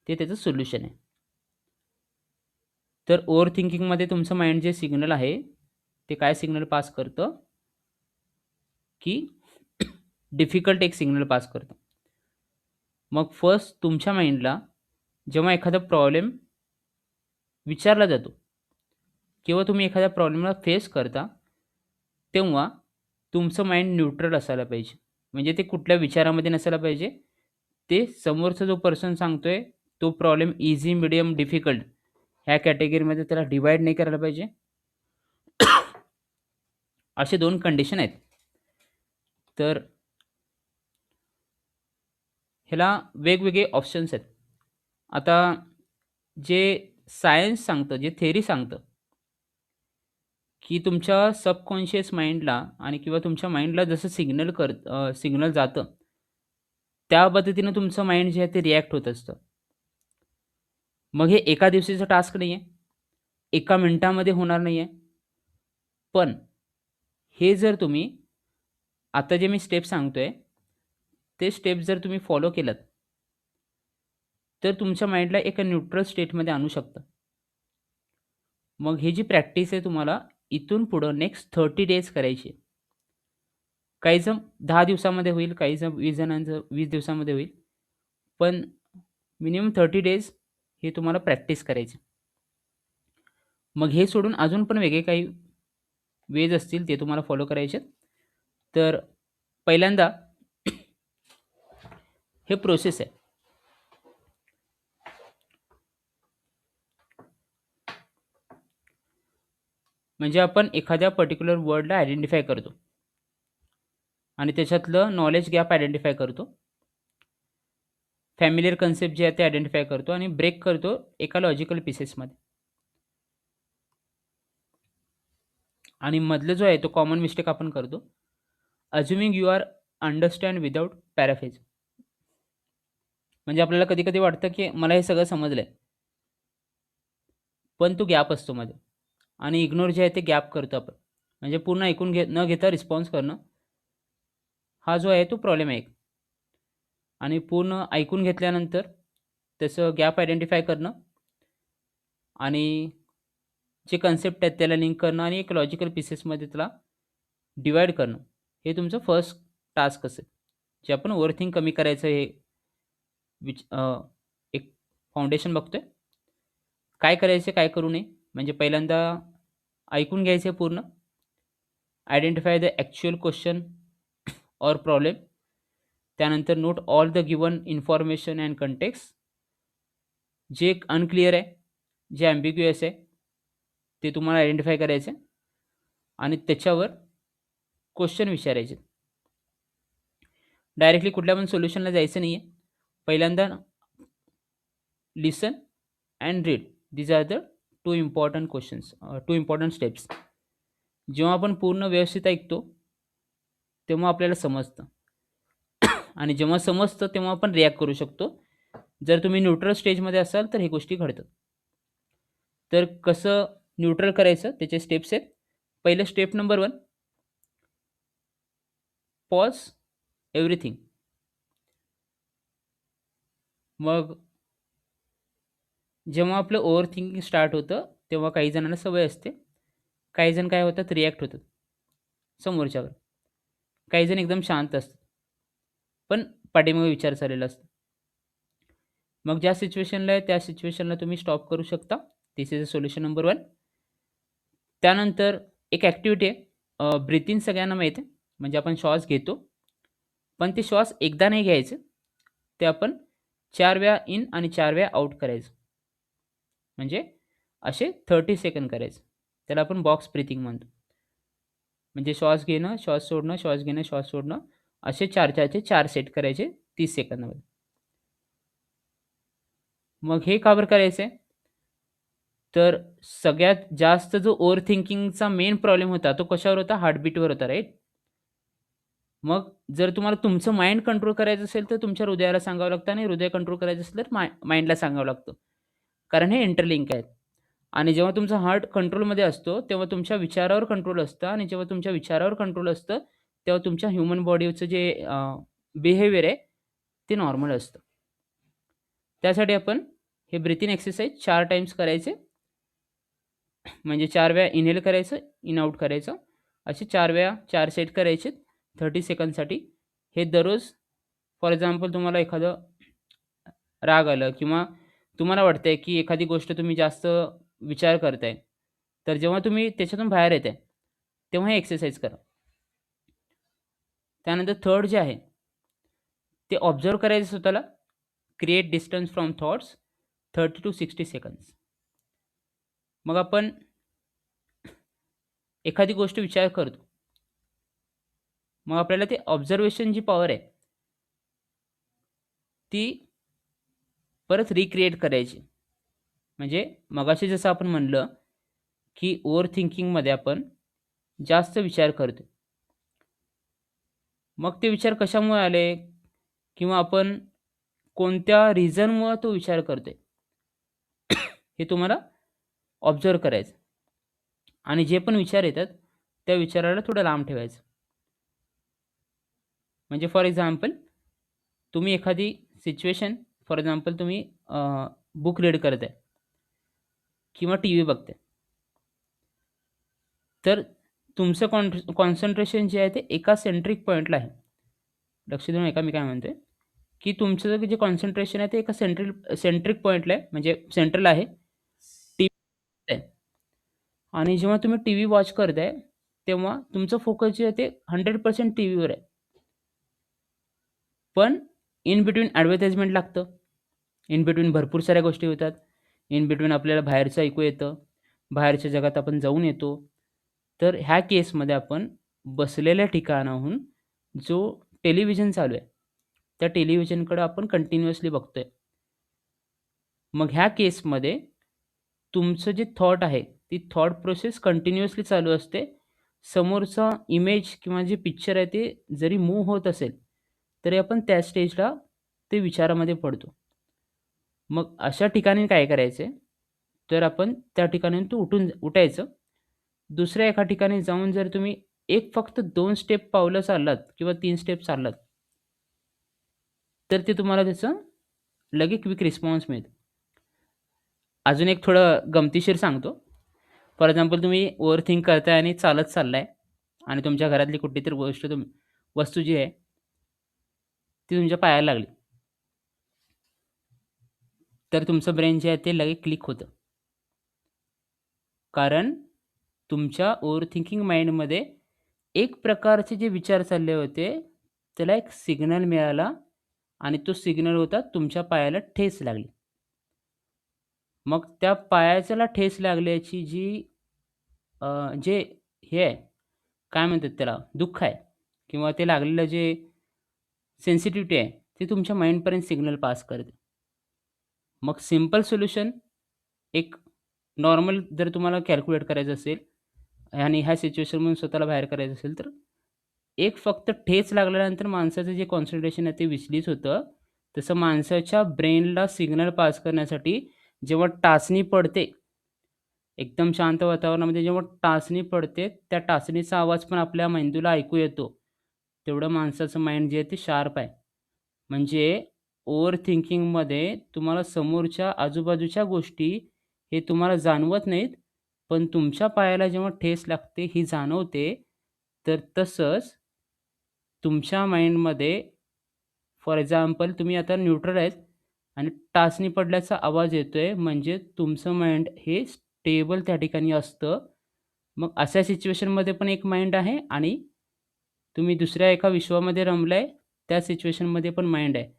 ते त्याचं सोल्युशन आहे. तर ओव्हर थिंकिंगमध्ये तुमचं माइंड जे सिग्नल आहे, ते काय सिग्नल पास करतं, की डिफिकल्ट एक सिग्नल पास करतं. मग फर्स्ट तुमच्या माइंडला जेव्हा एखादा प्रॉब्लेम विचारला जातो किंवा तुम्ही एखाद्या प्रॉब्लेमला फेस करता, तेव्हा तुमचं माइंड न्यूट्रल असायला पाहिजे. म्हणजे ते कुठल्या विचारामध्ये नसायला पाहिजे. ते समोरचा जो पर्सन सांगतोय, तो प्रॉब्लेम ईझी, मीडियम, डिफिकल्ट ह्या कॅटेगरीमध्ये त्याला डिव्हाईड नाही करायला पाहिजे. असे 2 कंडिशन आहेत. तर ह्याला वेगवेगळे ऑप्शन्स आहेत. आता जे सायन्स सांगतं, जे थेअरी सांगतं, की तुमच्या सबकॉन्शियस माइंडला आणि किंवा तुमच्या माइंडला जसं सिग्नल जातं, त्या पद्धतीनं तुमचं माइंड जे आहे ते रिॲक्ट होत असतं. मग हे एका दिवसाचा टास्क नाही आहे. एका मिनिटामध्ये होणार नाही आहे. पण हे जर तुम्ही आता जे मी स्टेप सांगतोय, ते स्टेप जर तुम्ही फॉलो केलात, तर तुमच्या माइंडला एका न्यूट्रल स्टेटमध्ये आणू शकता. मग ही जी प्रॅक्टिस आहे तुम्हाला इथून पुढं नेक्स्ट 30 डेज करायची आहे. काही जण 10 दिवसामध्ये होईल, काही जण 20 जणांचं 20 दिवसामध्ये होईल. पण मिनिमम 30 डेज हे तुम्हाला प्रॅक्टिस करायची. मग हे सोडून अजून पण वेगळे काही वेज असतील ते तुम्हाला फॉलो करायचे आहेत. तर पहिल्यांदा हे प्रोसेस आहे. म्हणजे आपण एखाद्या पर्टिक्युलर वर्डला आयडेंटिफाय करतो आणि त्याच्यातलं नॉलेज गॅप आयडेंटिफाय करतो. फॅमिलियर कन्सेप्ट जे आहे ते आयडेंटिफाय करतो आणि ब्रेक करतो एका लॉजिकल पीसेसमध्ये. आणि मधलं जो आहे तो कॉमन मिस्टेक आपण करतो. Assuming you are understand without paraphrase. म्हणजे आपल्याला कधी-कधी वाटतं, की मला हे सगळं समजलंय. पण तो गॅप असतो मध्ये आणि इग्नोर जे आहे ते गॅप करतो आपण. म्हणजे पूर्ण ऐकून न घेता रिस्पॉन्स करणं, हा जो आहे तो प्रॉब्लेम आहे एक. आणि पूर्ण ऐकून घेतल्यानंतर त्याचं गॅप आयडेंटिफाय करणं आणि जे कन्सेप्ट आहेत त्याला लिंक करणं आणि एक लॉजिकल पीसेसमध्ये त्याला डिवाइड करणं. हे तुमचं फर्स्ट टास्क असेल. जे आपण ओव्हरथिंक कमी करायचं हे एक फाउंडेशन बघतोय. काय करायचं, काय करू नये? म्हणजे पहिल्यांदा ऐकून घ्यायचं पूर्ण. Identify the actual question or problem. त्यानंतर note all the given information and context. जे अनक्लिअर आहे, जे ॲम्बिग्युअस आहे, ते तुम्हाला आयडेंटिफाय करायचं आहे आणि त्याच्यावर क्वेश्चन विचारायचे. डायरेक्टली कुठल्या पण सोल्युशनला जायचं नाही आहे. पहिल्यांदा listen and read. These are the two important questions, two important steps. जेव्हा आपण पूर्ण व्यवस्थित ऐकतो तेव्हा आपल्याला समजतं आणि जेव्हा समजतं तेव्हा आपण रिॲक्ट करू शकतो. जर तुम्ही न्यूट्रल स्टेजमध्ये असाल तर हे गोष्टी घडतात. तर कसं न्यूट्रल करायचं त्याचे स्टेप्स आहेत. पहिलं स्टेप नंबर 1, पॉज एव्हरीथिंग. मग जेव्हा आपलं ओव्हर थिंकिंग स्टार्ट होतं तेव्हा काही जणांना सवय असते. काही जण काय होतात, रिॲक्ट होतात समोरच्यावर. काही जण एकदम शांत असतात. पण पाठीमागे विचार चाललेला असतो. मग ज्या सिच्युएशनला आहे त्या सिच्युएशनला तुम्ही स्टॉप करू शकता. दिस इज अ सोल्युशन नंबर 1. त्यानंतर एक ॲक्टिव्हिटी आहे. ब्रीथ सगळ्यांना माहीत आहे. म्हणजे आपण श्वास घेतो. पण ते श्वास एकदा नाही घ्यायचे. ते आपण 4 वेळा इन आणि 4 वेळा आउट करायचं. म्हणजे असे 30 सेकंद करायचं. त्याला आपण बॉक्स ब्रीथिंग म्हणतो. म्हणजे श्वास घेणं, श्वास सोडणं, श्वास घेणं, श्वास सोडणं असे 4चे 4 सेट करायचे 30 सेकंदामध्ये. मग हे का बरं करायचं आहे? तर सगळ्यात जास्त जो ओव्हर थिंकिंगचा मेन प्रॉब्लेम होता तो कशावर होता? हार्टबीटवर होता, राईट? मग जर तुम्हाला तुमचं माइंड कंट्रोल करायचं असेल तर तुमच्या हृदयाला सांगावं लागतं आणि हृदय कंट्रोल करायचं असेल तर माइंडला सांगावं लागतं. कारण हे इंटरलिंक आहेत. आणि जेव्हा तुमचा हार्ट कंट्रोलमध्ये असतो तेव्हा तुमच्या विचारावर कंट्रोल असतं आणि जेव्हा तुमच्या विचारावर कंट्रोल असतं तेव्हा तुमच्या ह्युमन बॉडीचं जे बिहेवियर आहे ते नॉर्मल असतं. त्यासाठी आपण हे ब्रीथिंग एक्सरसाइज 4 टाईम्स करायचे. म्हणजे 4 वेळा इनहेल करायचं, इन आउट करायचं. असे 4 वेळा 4 सेट करायचे 30 सेकंदसाठी. हे दररोज फॉर एक्झाम्पल तुम्हाला एखादं राग आलं किंवा तुम्हाला वाटतंय की एखादी गोष्ट तुम्ही जास्त विचार करताय, तर जेव्हा तुम्ही त्याच्यातून बाहेर येताय, तेव्हा हे एक्सरसाइज करा. त्यानंतर थर्ड जे आहे, ते ऑब्झर्व्ह करायचं स्वतःला. Create distance from thoughts 30 to 60 seconds. मग आपण एखादी गोष्ट विचार करतो. मग आपल्याला ते ऑब्झर्वेशन जी पॉवर आहे, ती परत रिक्रिएट करायची. म्हणजे मगाशी जसं आपण म्हणलं, की ओव्हर थिंकिंगमध्ये आपण जास्त विचार करतो. मग ते विचार कशामुळे आले किंवा आपण कोणत्या रिझनमुळं तो विचार करतोय, हे तुम्हाला ऑब्झर्व्ह करायचं. आणि जे पण विचार येतात, त्या विचाराला थोडं लांब ठेवायचं. म्हणजे फॉर एक्झाम्पल तुम्ही एखादी सिच्युएशन फॉर एक्झाम्पल तुम्ही बुक रीड करत आहे किंवा टीव्ही बघताय. तर तुमचं कॉन्सन्ट्रेशन जे आहे ते एका सेंट्रिक पॉइंटला आहे. लक्ष देऊन ऐका मी काय म्हणतोय, की तुमचं जे कॉन्सन्ट्रेशन आहे ते एका सेंट्रिक पॉइंटला आहे, म्हणजे सेंट्रल आहे. टीव्ही आहे आणि जेव्हा तुम्ही टीव्ही वॉच करताय, तेव्हा तुमचं फोकस जे आहे ते 100% टीव्हीवर आहे. पण इन बिटवीन ॲडव्हर्टाइजमेंट लागतं. इन बिटवीन भरपूर साऱ्या गोष्टी होतात. इन बिटवीन आपल्याला बाहेरचं ऐकू येतं. बाहेरच्या जगात आपण जाऊन येतो. तर ह्या केसमध्ये आपण बसलेल्या ठिकाणाहून जो टेलिव्हिजन चालू आहे, त्या टेलिव्हिजनकडे आपण कंटिन्युअसली बघतोय. मग ह्या केसमध्ये तुमचं जे थॉट आहे, ती थॉट प्रोसेस कंटिन्युअसली चालू असते. समोरचा इमेज किंवा जे पिक्चर आहे ते जरी मूव्ह होत असेल, तरी आपण त्या स्टेजला ते विचारामध्ये पडतो. मग अशा ठिकाणी काय करायचं आहे, तर आपण त्या ठिकाणाहून उठायचं. दुसऱ्या एका ठिकाणी जाऊन जर तुम्ही फक्त 2 स्टेप पावलं चाललात किंवा 3 स्टेप चाललात तर ते तुम्हाला त्याचं लगेच क्विक रिस्पॉन्स मिळतो. अजून एक थोडं गमतीशीर सांगतो. फॉर एक्झाम्पल तुम्ही ओव्हरथिंक करताय आणि चालत चाललाय आणि तुमच्या घरातली कुठलीतरी वस्तू जी आहे, ती तुमच्या पायाला लागली. तर तुमचं ब्रेन जे आहे ते लगेच क्लिक होतं. कारण तुमच्या ओव्हर थिंकिंग माइंडमध्ये एक प्रकारचे जे विचार चालले होते, त्याला एक सिग्नल मिळाला आणि तो सिग्नल होता तुमच्या पायाला ठेच लागली. मग त्या पायाच्याला ठेच लागल्याची जे हे आहे, काय म्हणतात त्याला, दुःख आहे किंवा ते लागलेलं जे सेन्सिटिव्हिटी आहे, ते तुमच्या माइंडपर्यंत सिग्नल पास करते. मग सिंपल सोल्युशन एक नॉर्मल जर तुम्हाला कॅल्क्युलेट करायचं असेल आणि ह्या सिच्युएशनमधून स्वतःला बाहेर करायचं असेल, तर एक फक्त ठेच लागल्यानंतर माणसाचं जे कॉन्सन्ट्रेशन आहे ते विचलित होतं. तसं माणसाच्या ब्रेनला सिग्नल पास करण्यासाठी जेव्हा टाचणी पडते, एकदम शांत वातावरणामध्ये जेव्हा टाचणी पडते, त्या टाचणीचा आवाज पण आपल्या मेंदूला ऐकू येतो. तेवढं माणसाचं माइंड जे आहे ते शार्प आहे. म्हणजे ओव्हर थिंकिंगमध्ये तुम्हाला समोरच्या आजूबाजूच्या गोष्टी हे तुम्हाला जाणवत नाहीत, पण तुमच्या पायाला जेव्हा ठेच लागते ही जाणवते. तर तसंच तुमच्या माइंडमध्ये फॉर एक्झाम्पल तुम्ही आता न्यूट्रल आहेत आणि टाचणी पडल्याचा आवाज येतोय म्हणजे तुमचं माइंड हे स्टेबल त्या ठिकाणी असतं. मग अशा सिच्युएशनमध्ये पण एक माइंड आहे आणि तुम्ही दुसऱ्या एका विश्वामध्ये रमलाय, त्या सिच्युएशनमध्ये पण माइंड आहे.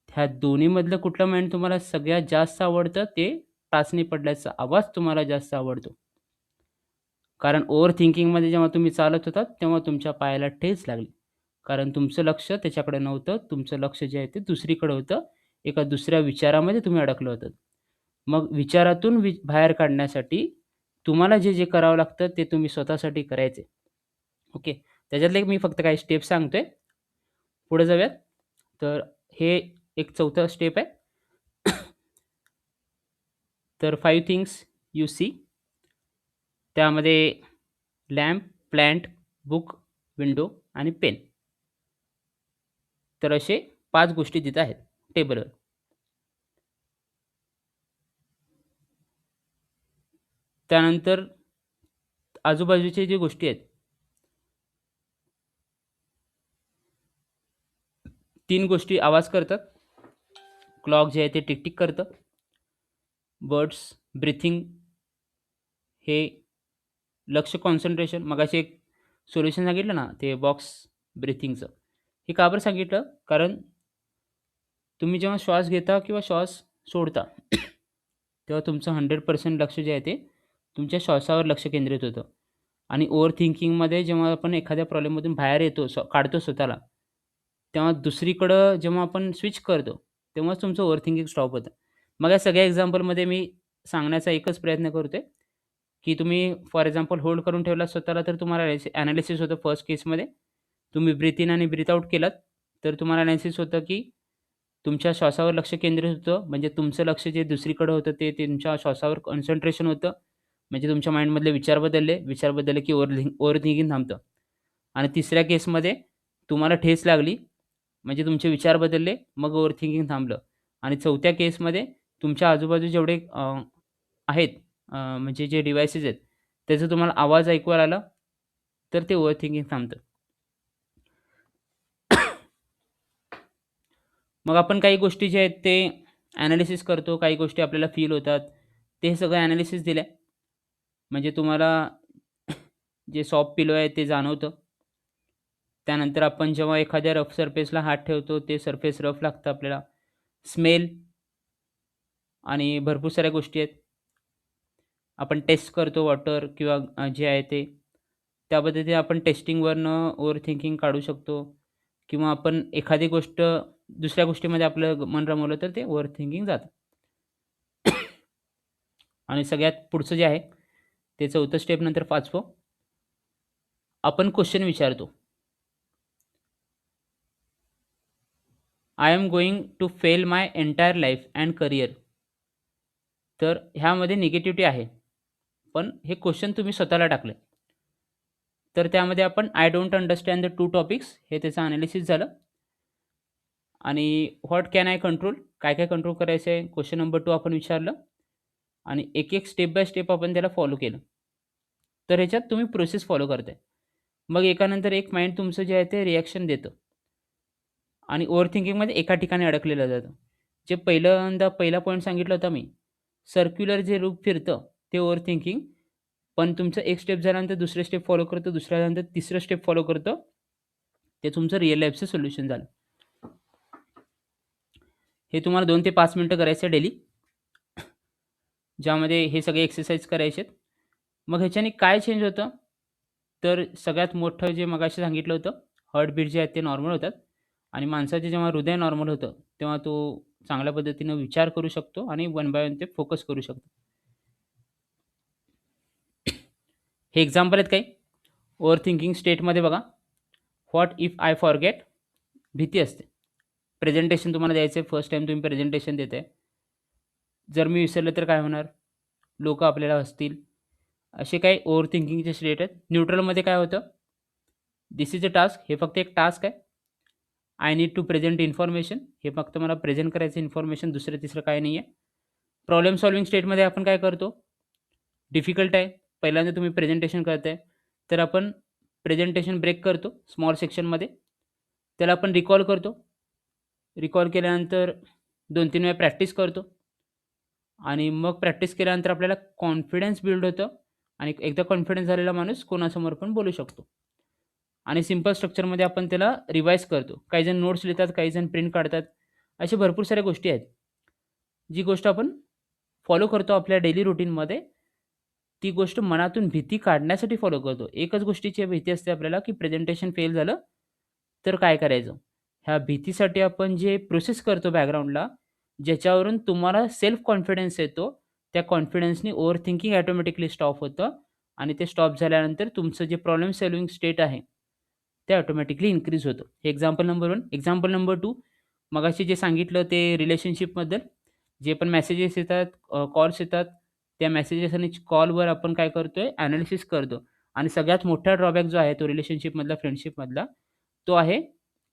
ह्या दोन्हीमधलं कुठलं माइंड तुम्हाला सगळ्यात जास्त आवडतं, ते टाचणी पडल्याचा आवाज तुम्हाला जास्त आवडतो. कारण ओव्हर थिंकिंगमध्ये जेव्हा तुम्ही चालत होतात, तेव्हा तुमच्या पायाला ठेच लागली. कारण तुमचं लक्ष त्याच्याकडे नव्हतं. तुमचं लक्ष जे आहे ते दुसरीकडे होतं. एका दुसऱ्या विचारामध्ये तुम्ही अडकलं होतात. मग विचारातून बाहेर काढण्यासाठी तुम्हाला जे करावं लागतं, ते तुम्ही स्वतःसाठी करायचे. ओके. त्याच्यातले मी फक्त काही स्टेप्स सांगतोय. पुढे जाऊयात. तर हे एक चौथं स्टेप आहे. तर 5 थिंग्स यू सी. त्यामध्ये लॅम्प, प्लांट, बुक, विंडो आणि पेन. तर असे 5 गोष्टी तिथं आहेत टेबलवर. त्यानंतर आजूबाजूच्या जे गोष्टी आहेत, 3 गोष्टी आवाज करतात. क्लॉक जे आहे ते टिक-टिक करतं. बर्ड्स ब्रीथिंग हे लक्ष कॉन्सन्ट्रेशन मगाशी एक सोल्युशन सांगितलं ना, ते बॉक्स ब्रीथिंगचं. हे का बरं सांगितलं? कारण तुम्ही जेव्हा श्वास घेता किंवा श्वास सोडता, तेव्हा तुमचं 100% लक्ष जे आहे ते तुमच्या श्वासावर लक्ष केंद्रित होतं. आणि ओव्हर थिंकिंगमध्ये जेव्हा आपण एखाद्या प्रॉब्लेममधून बाहेर येतो, काढतो स्वतःला, तेव्हा दुसरीकडं जेव्हा आपण स्विच करतो, तेव्हाच तुमचं ओव्हर थिंकिंग स्टॉप होतं. मग या सगळ्या एक्झाम्पलमध्ये मी सांगण्याचा एकच प्रयत्न करतोय, की तुम्ही फॉर एक्झाम्पल होल्ड करून ठेवलात स्वतःला, तर तुम्हाला ॲनालिसिस होतं फर्स्ट केसमध्ये. तुम्ही ब्रीथ इन आणि ब्रीथ आउट केलात, तर तुम्हाला ॲनालिसिस होतं, की तुमच्या श्वासावर लक्ष केंद्रित होतं. म्हणजे तुमचं लक्ष जे दुसरीकडे होतं, ते तुमच्या श्वासावर कॉन्सन्ट्रेशन होतं. म्हणजे तुमच्या माइंडमधले विचार बदलले की ओव्हर थिंकिंग थांबतं. आणि तिसऱ्या केसमध्ये तुम्हाला ठेच लागली, म्हणजे तुमचे विचार बदलले, मग ओव्हर थिंकिंग थांबलं. आणि चौथ्या केसमध्ये तुमच्या आजूबाजू जेवढे आहेत म्हणजे जे डिव्हाइसेस आहेत, त्याचा तुम्हाला आवाज ऐकू आला, तर ते ओव्हर थिंकिंग थांबतं. मग आपण काही गोष्टी जे आहेत ते ॲनालिसिस करतो, काही गोष्टी आपल्याला फील होतात. ते सगळं ॲनालिसिस दिलंय. म्हणजे तुम्हाला जे सॉफ्ट पिलो आहे ते जाणवतं. त्यानंतर आपण जेव्हा एखाद्या रफ सरफेसला हात ठेवतो, ते सरफेस रफ लागतं आपल्याला. स्मेल आणि भरपूर साऱ्या गोष्टी आहेत. आपण टेस्ट करतो वॉटर किंवा जे आहे ते. त्या पद्धतीने आपण टेस्टिंगवरनं ओव्हर थिंकिंग काढू शकतो किंवा आपण एखादी गोष्ट दुसऱ्या गोष्टीमध्ये आपलं मन रमवलं, तर ते ओव्हर थिंकिंग जातं. आणि सगळ्यात पुढचं जे आहे, ते चौथं स्टेप नंतर 5वं आपण क्वेश्चन विचारतो. I am going to fail my entire life and career. तर ह्यामध्ये निगेटिव्हिटी आहे. पण हे क्वेश्चन तुम्ही स्वतःला टाकले. तर त्यामध्ये आपण I don't understand the 2 topics हे त्याचं एनालिसिस झालं. आणि व्हॉट कॅन आय कंट्रोल, काय काय कंट्रोल करायचं आहे, क्वेश्चन नंबर 2 आपण विचारलं आणि एक एक स्टेप बाय स्टेप आपण त्याला फॉलो केलं. तर ह्याच्यात तुम्ही प्रोसेस फॉलो करताय. मग एकानंतर एक माइंड तुमचं जे आहे ते रिॲक्शन देतं आणि ओव्हर थिंकिंगमध्ये एका ठिकाणी अडकलेलं जातं. जे पहिला पॉइंट सांगितला होता मी, सर्क्युलर जे लूप फिरतं ते ओव्हर थिंकिंग. पण तुमचं एक स्टेप झाल्यानंतर दुसरे स्टेप फॉलो करतं, दुसऱ्या झाल्यानंतर तिसरं स्टेप फॉलो करतं. ते तुमचं रिअल लाईफचं सोल्युशन झालं. हे तुम्हाला 2 ते 5 मिनिटं करायचं आहे डेली. ज्यामध्ये हे सगळे एक्सरसाइज करायचे आहेत. मग ह्याच्याने काय चेंज होतं? तर सगळ्यात मोठं जे मगाशी सांगितलं होतं, हार्टबीट जे आहेत ते नॉर्मल होतात आणि माणसाचे जेव्हा हृदय नॉर्मल होतं, तेव्हा तो चांगल्या पद्धतीनं विचार करू शकतो आणि वन बाय वन ते फोकस करू शकतो. हे एक्झाम्पल आहेत काही. ओव्हर थिंकिंग स्टेटमध्ये बघा, व्हॉट इफ आय फॉरगेट, भीती असते. प्रेझेंटेशन तुम्हाला द्यायचं आहे, फर्स्ट टाईम तुम्ही प्रेझेंटेशन देताय. जर मी विसरलं तर काय होणार? लोकं आपल्याला हसतील. असे काही ओव्हर थिंकिंगचे स्टेट आहेत. न्यूट्रलमध्ये काय होतं? धिस इज अ टास्क, हे फक्त एक टास्क आहे. I need to present information, हे फक्त मला प्रेझेंट करायचं इन्फॉर्मेशन, दुसरं तिसरं काही नाही आहे. प्रॉब्लेम सॉल्व्हिंग स्टेटमध्ये आपण काय करतो? डिफिकल्ट आहे, पहिल्यांदा तुम्ही प्रेझेंटेशन करताय, तर आपण प्रेझेंटेशन ब्रेक करतो स्मॉल सेक्शनमध्ये. त्याला आपण रिकॉल करतो. रिकॉल केल्यानंतर 2-3 वेळा प्रॅक्टिस करतो आणि मग प्रॅक्टिस केल्यानंतर आपल्याला कॉन्फिडन्स बिल्ड होतं आणि एकदा कॉन्फिडन्स झालेला माणूस कोणासमोर पण बोलू शकतो. आणि सिंपल स्ट्रक्चरमध्ये आपण त्याला रिवाईज करतो. काही जण नोट्स लिहितात, काही जण प्रिंट काढतात. अशा भरपूर साऱ्या गोष्टी आहेत. जी गोष्ट आपण फॉलो करतो आपल्या डेली रूटीनमध्ये, ती गोष्ट मनातून भीती काढण्यासाठी फॉलो करतो. एकच गोष्टीची भीती असते आपल्याला, की प्रेझेंटेशन फेल झालं तर काय करायचं? ह्या भीतीसाठी आपण जे प्रोसेस करतो बॅकग्राऊंडला, ज्याच्यावरून तुम्हाला सेल्फ कॉन्फिडन्स येतो, त्या कॉन्फिडन्सनी ओव्हर थिंकिंग ऑटोमॅटिकली स्टॉप होतं आणि ते स्टॉप झाल्यानंतर तुमचं जे प्रॉब्लेम सॉल्व्हिंग स्टेट आहे, ते ऑटोमॅटिकली इन्क्रीज होतं. हे एक्झाम्पल नंबर 1. एक्झाम्पल नंबर 2, मगाशी जे सांगितलं ते रिलेशनशिपबद्दल. जे पण मेसेजेस येतात, कॉल्स येतात, त्या मेसेजेस आणि कॉलवर आपण काय करतोय, एनालिसिस करतो आणि सगळ्यात मोठा ड्रॉबॅक जो आहे तो रिलेशनशिपमधला, फ्रेंडशिपमधला, तो आहे,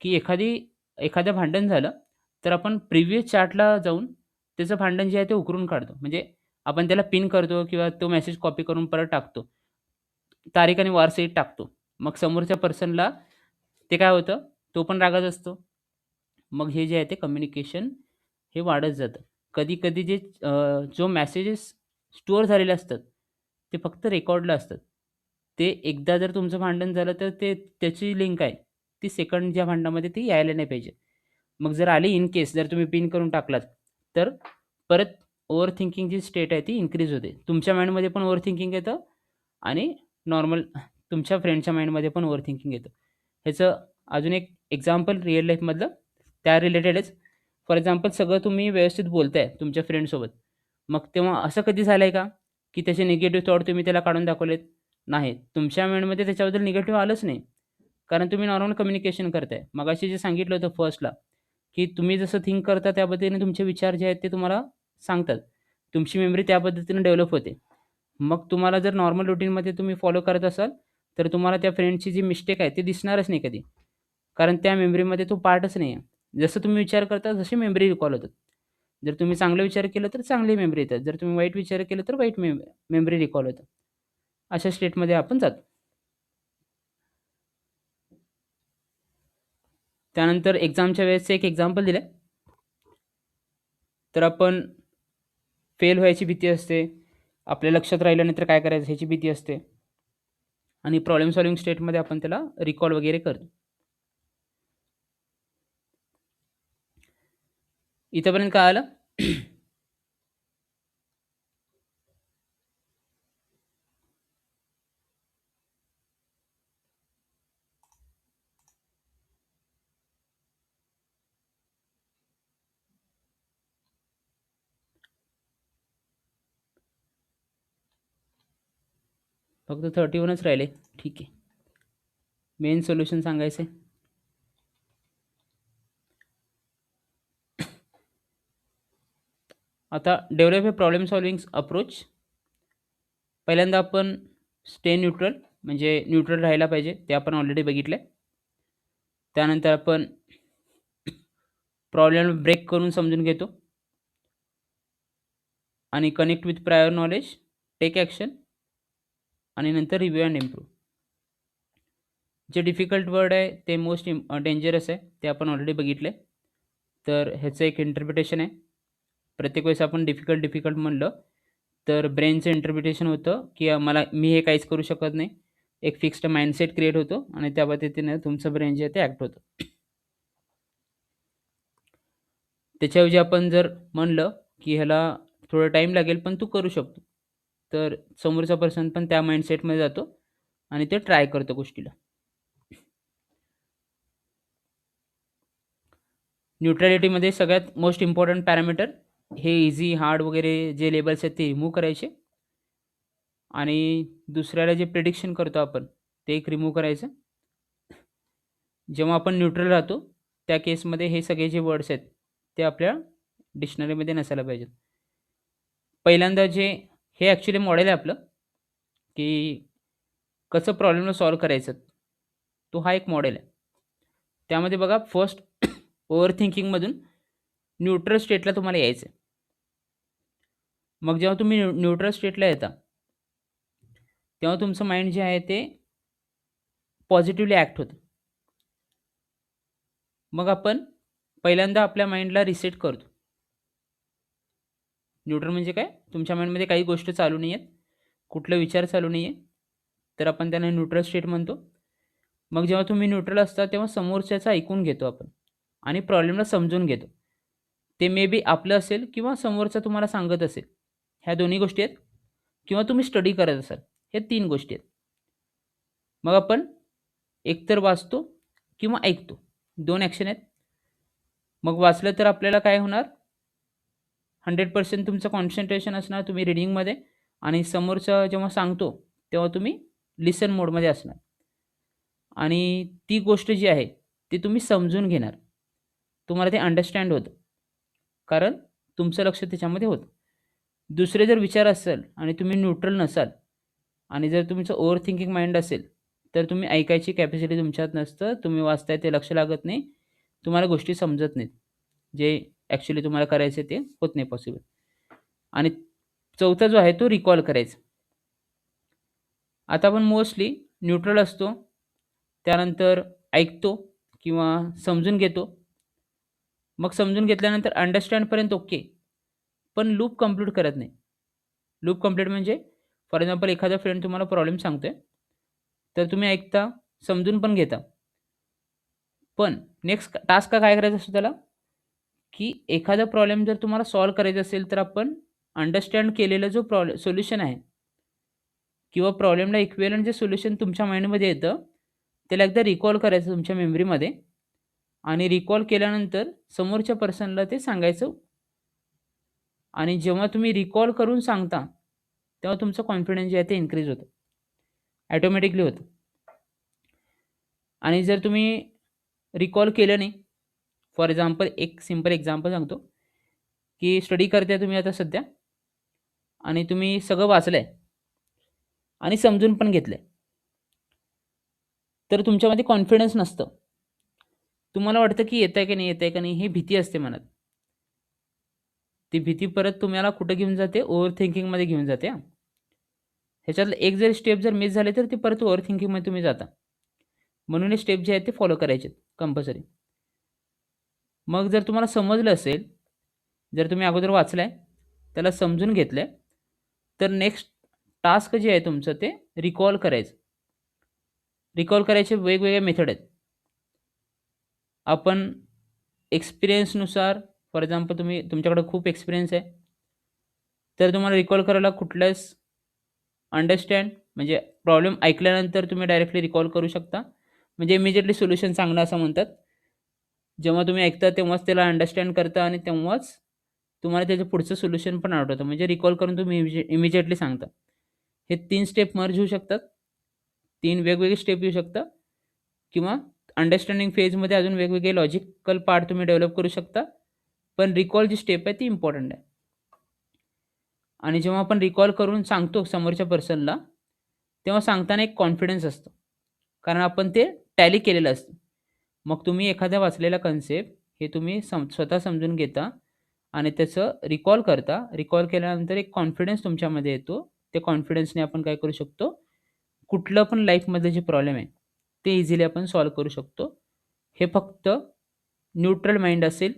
की एखादं भांडण झालं, तर आपण प्रिव्हियस चॅटला जाऊन त्याचं भांडण जे आहे ते उकरून काढतो. म्हणजे आपण त्याला पिन करतो किंवा तो मेसेज कॉपी करून परत टाकतो. तारीख आणि वार सहित टाकतो. मग समोरच्या पर्सनला ते काय होतं, तो पण रागात असतो. मग हे जे आहे ते कम्युनिकेशन हे वाढत जातं. कधी-कधी जो मेसेजेस स्टोअर झालेले असतात, ते फक्त रेकॉर्डला असतात. ते एकदा जर तुमचं भांडण झालं, तर त्याची लिंक आहे. ती सेकंडच्या भांडणामध्ये ती यायला नाही पाहिजे. मग जर आली इन केस जर तुम्ही पिन करून टाकलात, तर परत ओव्हर थिंकिंग जी स्टेट आहे ती इन्क्रीज होते. तुमच्या माइंडमध्ये पण ओव्हर थिंकिंग येतं आणि नॉर्मल तुमच्या फ्रेंडच्या माइंडमध्ये पण ओव्हर थिंकिंग येतं. ह्याचं अजून एक एक्झाम्पल रिअल लाईफमधलं त्या रिलेटेडच. फॉर एक्झाम्पल सगळं तुम्ही व्यवस्थित बोलताय तुमच्या फ्रेंडसोबत. मग तेव्हा असं कधी झालंय का, की त्याचे निगेटिव्ह थॉट तुम्ही त्याला काढून दाखवलेत? नाही. तुमच्या माइंडमध्ये त्याच्याबद्दल निगेटिव्ह आलंच नाही. कारण तुम्ही नॉर्मल कम्युनिकेशन करताय. मगाशी जे सांगितलं होतं फर्स्टला, की तुम्ही जसं थिंक करता त्या पद्धतीने तुमचे विचार जे आहेत ते तुम्हाला सांगतात. तुमची मेमरी त्या पद्धतीने डेव्हलप होते. मग तुम्हाला जर नॉर्मल रूटीनमध्ये तुम्ही फॉलो करत असाल, तर तुम्हाला त्या फ्रेंडची जी मिस्टेक आहे ती दिसणारच नाही कधी. कारण त्या मेमरीमध्ये तो पार्टच नाही आहे. जसं तुम्ही विचार करता तशी मेमरी रिकॉल होतात. जर तुम्ही चांगला विचार केला तर चांगली मेमरी येतात. जर तुम्ही वाईट विचार केला तर वाईट मेमरी रिकॉल होतात. अशा स्टेटमध्ये आपण जातो. त्यानंतर एक्झामच्या वेळेसचं एक एक्झाम्पल दिलं तर आपण फेल व्हायची भीती असते. आपल्या लक्षात राहिलं नाही तर काय करायचं ह्याची भीती असते आणि प्रॉब्लेम सॉल्व्हिंग स्टेटमध्ये आपण त्याला रिकॉल वगैरे करतो. इथपर्यंत काय आलं? फक्त 31च राहिले. ठीक आहे. मेन सोल्युशन सांगायचं आहे. आता डेव्हलप हे प्रॉब्लेम सॉल्व्हिंग अप्रोच. पहिल्यांदा आपण स्टे न्यूट्रल म्हणजे न्यूट्रल राहायला पाहिजे. ते आपण ऑलरेडी बघितलं आहे. त्यानंतर आपण प्रॉब्लेम ब्रेक करून समजून घेतो आणि connect with prior knowledge, take action आणि नंतर रिव्ह्यू अँड इम्प्रूव्ह. जे डिफिकल्ट वर्ड आहे ते मोस्ट डेंजरस आहे, ते आपण ऑलरेडी बघितले. तर ह्याचं एक इंटरप्रिटेशन आहे. प्रत्येक वेळेस आपण डिफिकल्ट म्हणलं तर ब्रेनचं इंटरप्रिटेशन होतं की मी हे काहीच करू शकत नाही. एक फिक्स्ड माइंडसेट क्रिएट होतो आणि त्या पद्धतीने तुमचं ब्रेन जे आहे ते ॲक्ट होतं. त्याच्याऐवजी आपण जर म्हणलं की ह्याला थोडा टाईम लागेल पण तू करू शकतो, तर समोरचा पर्सन पण त्या माइंडसेटमध्ये जातो आणि ते ट्राय करतो गोष्टीला. न्यूट्रॅलिटीमध्ये सगळ्यात मोस्ट इम्पॉर्टंट पॅरामीटर हे इझी, हार्ड वगैरे जे लेबल्स आहेत ते रिमूव्ह करायचे आणि दुसऱ्याला जे प्रिडिक्शन करतो आपण ते एक रिमूव्ह करायचं. जेव्हा आपण न्यूट्रल राहतो त्या केसमध्ये हे सगळे जे वर्ड्स आहेत ते आपल्या डिक्शनरीमध्ये नसायला पाहिजेत. पहिल्यांदा हे ॲक्च्युली मॉडेल आहे आपलं की कसं प्रॉब्लेमला सॉल्व्ह करायचं, तो हा एक मॉडेल आहे. त्यामध्ये बघा फर्स्ट ओव्हर थिंकिंगमधून न्यूट्रल स्टेटला तुम्हाला यायचं आहे. मग जेव्हा तुम्ही न्यूट्रल स्टेटला येता तेव्हा तुमचं माइंड जे आहे ते पॉझिटिव्हली ॲक्ट होतं. मग आपण पहिल्यांदा आपल्या माइंडला रिसेट करतो. न्यूट्रल म्हणजे काय? तुमच्या माइंडमध्ये काही गोष्ट चालू नाही आहेत, कुठला विचार चालू नाही आहे, तर आपण त्यांना न्यूट्रल स्टेट म्हणतो. मग जेव्हा तुम्ही न्यूट्रल असता तेव्हा समोरच्याचं ऐकून घेतो आपण आणि प्रॉब्लेमला समजून घेतो. ते मे बी आपलं असेल किंवा समोरचा तुम्हाला सांगत असेल, ह्या दोन्ही गोष्टी आहेत. किंवा तुम्ही स्टडी करत असाल, हे 3 गोष्टी आहेत. मग आपण एकतर वाचतो किंवा ऐकतो, 2 ॲक्शन आहेत. मग वाचलं तर आपल्याला काय होणार, 100% तुमचं कॉन्सन्ट्रेशन असणार तुम्ही रीडिंगमध्ये आणि समोरचं जेव्हा सांगतो तेव्हा तुम्ही लिसन मोडमध्ये असणार आणि ती गोष्ट जी आहे ती तुम्ही समजून घेणार. तुम्हाला ते अंडरस्टँड होतं कारण तुमचं लक्ष त्याच्यामध्ये होतं. दुसरे जर विचार असेल आणि तुम्ही न्यूट्रल नसाल आणि जर तुमचं ओव्हर थिंकिंग माइंड असेल तर तुम्ही ऐकायची कॅपॅसिटी तुमच्यात नसतं, तुम्ही वाचताय ते लक्ष लागत नाही, तुम्हाला गोष्टी समजत नाहीत, जे ॲक्च्युली तुम्हाला करायचं ते होत नाही पॉसिबल. आणि चौथा जो आहे तो रिकॉल करायचा. आता आपण मोस्टली न्यूट्रल असतो, त्यानंतर ऐकतो किंवा समजून घेतो. मग समजून घेतल्यानंतर अंडरस्टँडपर्यंत ओके, पण लूप कंप्लीट करत नाही. लूप कंप्लीट म्हणजे फॉर एक्झाम्पल एखादा फ्रेंड तुम्हाला प्रॉब्लेम सांगतोय, तर तुम्ही ऐकता, समजून पण घेता. पण नेक्स्ट टास्क काय करायचा असतो त्याला, की एखादा प्रॉब्लेम जर तुम्हाला सॉल्व्ह करायचा असेल, तर आपण अंडरस्टँड केलेला जो सोल्युशन आहे किंवा प्रॉब्लेमला इक्विव्हॅलंट जे सोल्युशन तुमच्या माइंडमध्ये येतं, त्याला एकदा रिकॉल करायचं तुमच्या मेमरीमध्ये आणि रिकॉल केल्यानंतर समोरच्या पर्सनला ते सांगायचं. आणि जेव्हा तुम्ही रिकॉल करून सांगता, तेव्हा तुमचं कॉन्फिडन्स जे आहे ते इन्क्रीज होतं. ॲटोमॅटिकली होतं. आणि जर तुम्ही रिकॉल केलं नाही, फॉर एक्झाम्पल एक सिंपल एक्झाम्पल सांगतो, की स्टडी करताय तुम्ही आता सध्या आणि तुम्ही सगळं वाचलंय आणि समजून पण घेतलंय. तर तुमच्यामध्ये कॉन्फिडन्स नसतं. तुम्हाला वाटतं की येतंय की नाही, येतंय का नाही, ही भीती असते मनात. ती भीती परत तुम्हाला कुठं घेऊन जाते, ओव्हर थिंकिंगमध्ये घेऊन जाते. ह्याच्यातलं एक जर स्टेप जर मिस झाले तर ती परत ओव्हर थिंकिंगमध्ये तुम्ही जाता. म्हणून हे स्टेप जे आहेत ते फॉलो करायचे कंपल्सरी. मग जर तुम्हाला समजलं असेल, जर तुम्ही अगोदर वाचलंय, त्याला समजून घेतलंय, तर नेक्स्ट टास्क जे आहे तुमचं ते रिकॉल करायचं. रिकॉल करायचे वेगवेगळे मेथड आहेत. आपण एक्सपिरियन्सनुसार फॉर एक्झाम्पल तुमच्याकडे खूप एक्सपिरियन्स आहे, तर तुम्हाला रिकॉल करायला कुठल्याच अंडरस्टँड म्हणजे प्रॉब्लेम ऐकल्यानंतर तुम्ही डायरेक्टली रिकॉल करू शकता. म्हणजे इमिजिएटली सोल्युशन सांगणं असं म्हणतात. जेव्हा तुम्ही ऐकता तेव्हाच त्याला अंडरस्टँड करता आणि तेव्हाच तुम्हाला त्याचं पुढचं सोल्युशन पण आठवतं. म्हणजे रिकॉल करून तुम्ही इमिजिएटली सांगता. हे 3 स्टेप मर्ज होऊ शकतात. 3 वेगवेगळे स्टेप येऊ शकतात किंवा अंडरस्टँडिंग फेजमध्ये अजून वेगवेगळे लॉजिकल पार्ट तुम्ही डेव्हलप करू शकता. पण रिकॉल जी स्टेप आहे ती इम्पॉर्टंट आहे. आणि जेव्हा आपण रिकॉल करून सांगतो समोरच्या पर्सनला, तेव्हा सांगताना एक कॉन्फिडन्स असतो. कारण आपण ते टॅली केलेलं असतं. मग तुम्ही एखादा वाचलेला कन्सेप्ट हे तुम्ही स्वतः समजून घेता आणि त्याचं रिकॉल करता. रिकॉल केल्यानंतर एक कॉन्फिडन्स तुमच्यामध्ये येतो. त्या कॉन्फिडन्सने आपण काय करू शकतो, कुठलं पण लाईफमधले जे प्रॉब्लेम आहे, ते इझिली आपण सॉल्व्ह करू शकतो. हे फक्त न्यूट्रल माइंड असेल,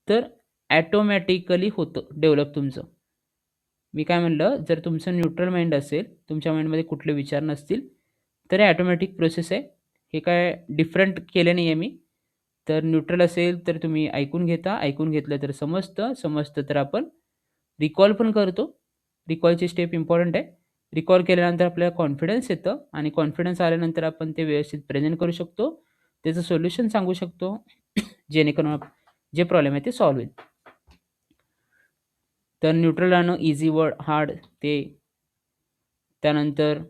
तर ऑटोमॅटिकली होतं डेव्हलप तुमचं. मी काय म्हणलं, जर तुमचं न्यूट्रल माइंड असेल, तुमच्या माइंडमध्ये कुठले विचार नसतील, तर हे ऑटोमॅटिक प्रोसेस आहे. हे काय डिफरंट केलं नाही आहे मी. तर न्यूट्रल असेल, तर तुम्ही ऐकून घेता, ऐकून घेतलं तर समजतं, समजतं तर आपण रिकॉल पण करतो. रिकॉलची स्टेप इम्पॉर्टंट आहे. रिकॉल केल्यानंतर आपल्याला कॉन्फिडन्स येतं आणि कॉन्फिडन्स आल्यानंतर आपण ते व्यवस्थित प्रेझेंट करू शकतो. त्याचं सोल्युशन सांगू शकतो, जेणेकरून जे प्रॉब्लेम आहे ते सॉल्व्ह होईल. तर न्यूट्रल राहणं, इझी वर्ड, हार्ड ते. त्यानंतर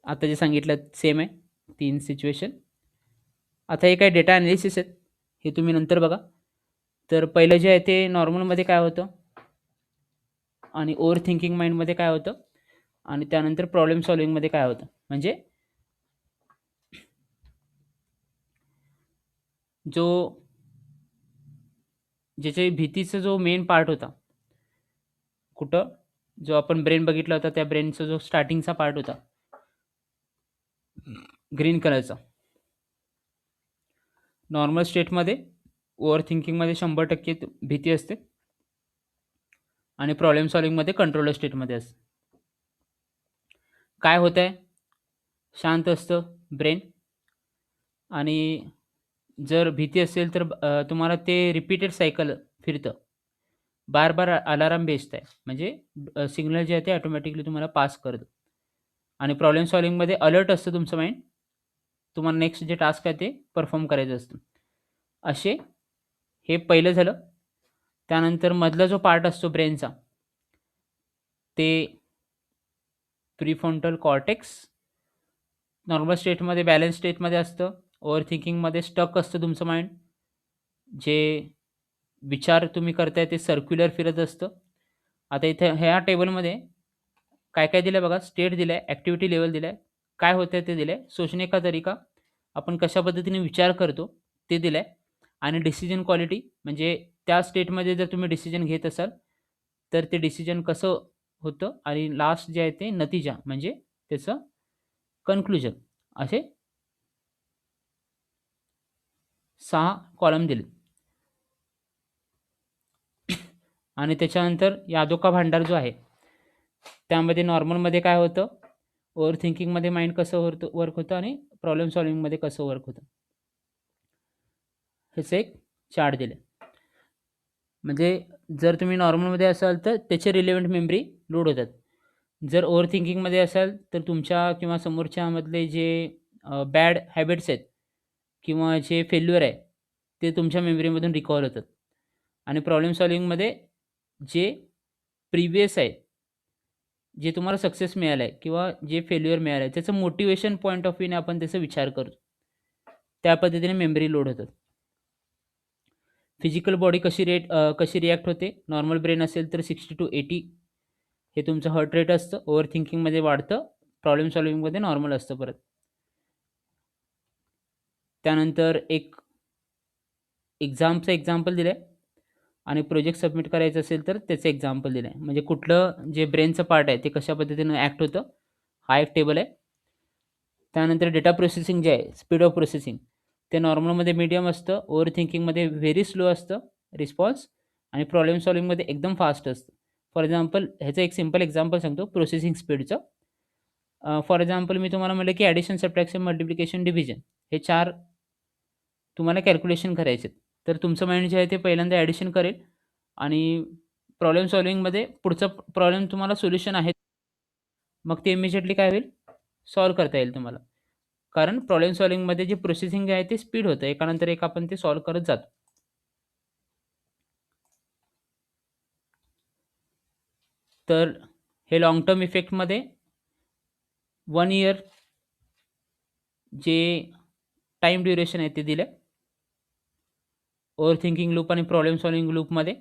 आता जे सांगितलं सेम आहे 3 सिच्युएशन. आता हे काही डेटा ॲनालिसिस आहेत, हे तुम्ही नंतर बघा. तर पहिलं जे आहे ते नॉर्मलमध्ये काय होतं आणि ओव्हर थिंकिंग माइंडमध्ये काय होतं आणि त्यानंतर प्रॉब्लेम सॉल्व्हिंगमध्ये काय होतं. म्हणजे जो ज्याच्या भीतीचा जो मेन पार्ट होता, कुठं जो आपण ब्रेन बघितला होता, त्या ब्रेनचा जो स्टार्टिंगचा पार्ट होता ग्रीन कलरचा, नॉर्मल स्टेटमध्ये ओव्हर थिंकिंगमध्ये 100% भीती असते आणि प्रॉब्लेम सॉल्व्हिंगमध्ये कंट्रोलर स्टेटमध्ये असते. काय होतं आहे, शांत असतं ब्रेन आणि जर भीती असेल तर तुम्हाला ते रिपीटेड सायकल फिरतं. बार-बार अलार्म बेस्ड आहे. म्हणजे सिग्नल जे आहे ते ऑटोमॅटिकली तुम्हाला पास करतं आणि प्रॉब्लेम सॉल्व्हिंगमध्ये अलर्ट असतं तुमचं माइंड. तुम्हाला नेक्स्ट जे टास्क आहे ते परफॉर्म करायचं असतं. असे हे पहिलं झालं. त्यानंतर मधला जो पार्ट असतो ब्रेनचा, ते प्रीफ्रंटल कॉर्टेक्स नॉर्मल स्टेटमध्ये बॅलन्स स्टेटमध्ये असतं. ओव्हर थिंकिंगमध्ये स्टक असतं तुमचं माइंड. जे विचार तुम्ही करताय ते सर्क्युलर फिरत असतं. आता इथे ह्या टेबलमध्ये काय-काय दिलं बघा. स्टेट दिलाय, ॲक्टिव्हिटी लेव्हल दिलाय, काय होतंय ते दिलंय, सोचने का तरीका, आपण कशा पद्धतीने विचार करतो ते दिलंय आणि डिसिजन क्वालिटी म्हणजे त्या स्टेटमध्ये जर तुम्ही डिसिजन घेत असाल, तर ते डिसिजन कसं होतं आणि लास्ट जे आहे ते नतीजा म्हणजे त्याचं कन्क्लुजन, असे 6 कॉलम दिले. आणि त्याच्यानंतर यादों का भांडार जो आहे, त्यामध्ये नॉर्मलमध्ये काय होतं, ओव्हर थिंकिंगमध्ये माइंड कसं वर्क होतं आणि प्रॉब्लेम सॉल्व्हिंगमध्ये कसं वर्क होतं. ह्याचं एक चार्ट दिलं. म्हणजे जर तुम्ही नॉर्मलमध्ये असाल तर त्याचे रिलेव्हंट मेमरी लोड होतात. जर ओव्हर थिंकिंगमध्ये असाल तर तुमच्या किंवा समोरच्यामधले जे बॅड हॅबिट्स आहेत किंवा जे फेल्युअर आहे, ते तुमच्या मेमरीमधून रिकॉल होतात आणि प्रॉब्लेम सॉल्व्हिंगमध्ये जे प्रिव्हियस आहे, जे तुम्हाला सक्सेस मिळालं आहे किंवा जे फेल्युअर मिळालं आहे, त्याचं मोटिव्हेशन पॉइंट ऑफ व्ह्यूने आपण त्याचा विचार करतो. त्या पद्धतीने मेमरी लोड होतात. फिजिकल बॉडी कशी रिॲक्ट होते. नॉर्मल ब्रेन असेल तर 60 to 80 हे तुमचं हार्ट रेट असतं. ओव्हर थिंकिंगमध्ये वाढतं. प्रॉब्लेम सॉल्व्हिंगमध्ये नॉर्मल असतं परत. त्यानंतर एक एक्झाम्पल दिलं आहे आणि प्रोजेक्ट सबमिट करायचं असेल तर त्याचं एक्झाम्पल दिलं आहे. म्हणजे कुठलं जे ब्रेनचं पार्ट आहे ते कशा पद्धतीनं ॲक्ट होतं, हा एक टेबल आहे. त्यानंतर डेटा प्रोसेसिंग जे आहे, स्पीड ऑफ प्रोसेसिंग, ते नॉर्मलमध्ये मीडियम असतं, ओव्हर थिंकिंगमध्ये व्हेरी स्लो असतं रिस्पॉन्स आणि प्रॉब्लेम सॉल्व्हिंगमध्ये एकदम फास्ट असतं. फॉर एक्झाम्पल ह्याचं एक सिंपल एक्झाम्पल सांगतो प्रोसेसिंग स्पीडचं. फॉर एक्झाम्पल मी तुम्हाला म्हटलं की ॲडिशन, सबट्रॅक्शन, मल्टिप्लिकेशन, डिव्हिजन हे 4 तुम्हाला कॅल्क्युलेशन करायचे आहेत. तर तुमचं माइंड जे आहे ते पहिल्यांदा ॲडिशन करेल आणि प्रॉब्लेम सॉल्व्हिंगमध्ये पुढचा प्रॉब्लेम तुम्हाला सोल्युशन आहे. मग ते इमिजिएटली काय होईल, सॉल्व्ह करता येईल तुम्हाला. कारण प्रॉब्लेम सॉल्व्हिंगमध्ये जे प्रोसेसिंग आहे ते स्पीड होतं. एकानंतर एक आपण ते सॉल्व्ह करत जातो. तर हे लाँग टर्म इफेक्टमध्ये 1 इयर जे टाईम ड्युरेशन आहे ते दिलं आहे. ओव्हर थिंकिंग लूप आणि प्रॉब्लेम सॉल्व्हिंग लूपमध्ये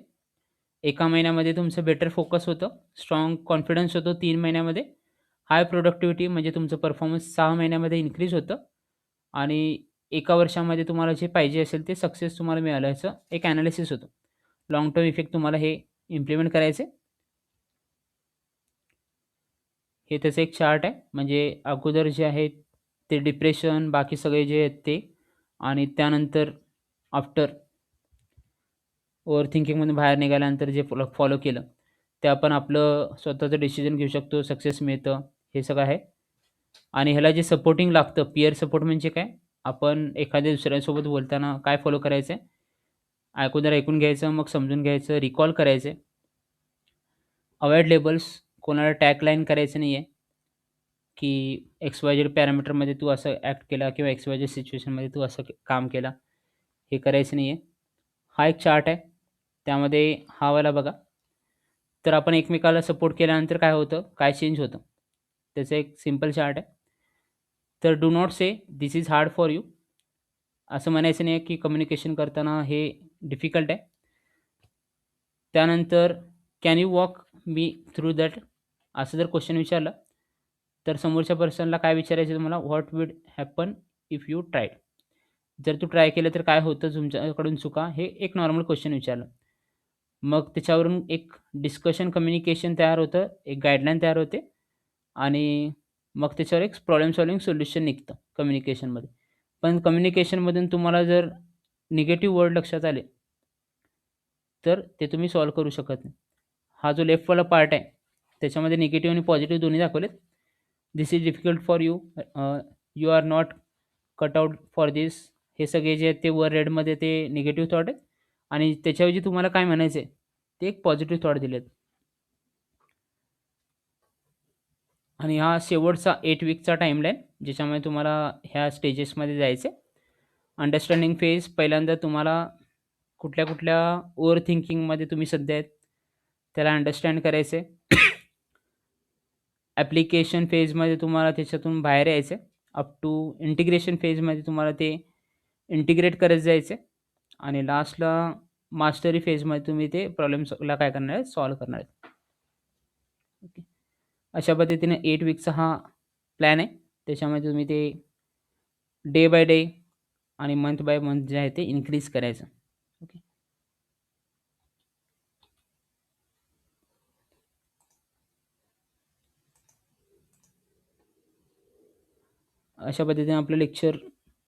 1 महिन्यामध्ये तुमचं बेटर फोकस होतं, स्ट्राँग कॉन्फिडन्स होतो 3 महिन्यामध्ये, हाय प्रोडक्टिव्हिटी म्हणजे तुमचं परफॉर्मन्स 6 महिन्यामध्ये इन्क्रीज होतं आणि एका वर्षामध्ये तुम्हाला जे पाहिजे असेल ते सक्सेस तुम्हाला मिळालं याचं एक ॲनालिसिस होतं. लाँग टर्म इफेक्ट तुम्हाला हे इम्प्लिमेंट करायचं आहे. हे त्याचं एक चार्ट आहे. म्हणजे अगोदर जे आहे ते डिप्रेशन बाकी सगळे जे आहेत ते आणि त्यानंतर आफ्टर ओव्हर थिंकिंगमधून बाहेर निघाल्यानंतर जे फॉलो केलं, ते आपण आपलं स्वतःचं डिसिजन घेऊ शकतो, सक्सेस मिळतं, हे सगळं आहे. आणि ह्याला जे सपोर्टिंग लागतं, पीअर सपोर्ट म्हणजे काय? आपण एखाद्या दुसऱ्यासोबत बोलताना काय फॉलो करायचं आहे? अगोदर ऐकून घ्यायचं, मग समजून घ्यायचं, रिकॉल करायचे. अवॉइड लेबल्स, कोणाला टॅगलाईन करायचं नाही आहे, की एक्स-वाय-झेड पॅरामीटरमध्ये तू असं ॲक्ट केला किंवा एक्स-वाय-झेड सिच्युएशनमध्ये तू असं काम केला, हे करायचं नाही आहे. हा एक चार्ट आहे. त्यामध्ये हा वाला बघा. तर आपण एकमेकाला सपोर्ट केल्यानंतर काय होतं, काय चेंज होतं? त्याचं एक सिंपल चार्ट आहे. तर do not say this is hard for you. असं म्हणायचं नाही की कम्युनिकेशन करताना हे डिफिकल्ट आहे. त्यानंतर can you walk me through that? असं जर क्वेश्चन विचारलं, तर समोरच्या पर्सनला काय विचारायचं तुम्हाला? What would happen if you tried? जर तू ट्राय केलं तर काय होतं तुमच्याकडून चुका? हे एक नॉर्मल क्वेश्चन विचारलं. मग त्याच्यावरून एक डिस्कशन कम्युनिकेशन तयार होतं, एक गाईडलाईन तयार होते आणि मग त्याच्यावर एक प्रॉब्लेम सॉल्व्हिंग सोल्युशन निघतं कम्युनिकेशनमध्ये. पण कम्युनिकेशनमधून तुम्हाला जर निगेटिव्ह वर्ड लक्षात आले, तर ते तुम्ही सॉल्व्ह करू शकत नाही. हा जो लेफ्टवाला पार्ट आहे, त्याच्यामध्ये निगेटिव्ह आणि पॉझिटिव्ह दोन्ही दाखवलेत. "This is difficult for you. You are not cut out for this." हे सगळे जे आहेत ते वर रेडमध्ये ते निगेटिव्ह थॉट आहेत आणि त्याच्याऐवजी तुम्हाला काय म्हणायचं आहे, ते एक पॉझिटिव्ह थॉट दिलेत. आणि हा शेवटचा 8 वीकचा टाईमलाईन, ज्याच्यामध्ये तुम्हाला ह्या स्टेजेसमध्ये जायचं आहे. अंडरस्टँडिंग फेज पहिल्यांदा तुम्हाला कुठल्या-कुठल्या ओव्हर थिंकिंगमध्ये तुम्ही सध्या आहेत, त्याला अंडरस्टँड करायचं आहे. ॲप्लिकेशन फेजमध्ये तुम्हाला त्याच्यातून बाहेर यायचं आहे. अप टू इंटिग्रेशन फेजमध्ये तुम्हाला ते इंटिग्रेट करत जायचं आहे आणि लास्टला मास्टरी फेजमध्ये तुम्ही ते प्रॉब्लेम्सला काय करणार आहे, सॉल्व्ह करणार आहेत. ओके. अशा पद्धतीने 8 वीकचा हा प्लॅन आहे. त्याच्यामध्ये तुम्ही ते डे बाय डे आणि मंथ बाय मंथ जे आहे ते इन्क्रीज करायचं. ओके. अशा पद्धतीने आपलं लेक्चर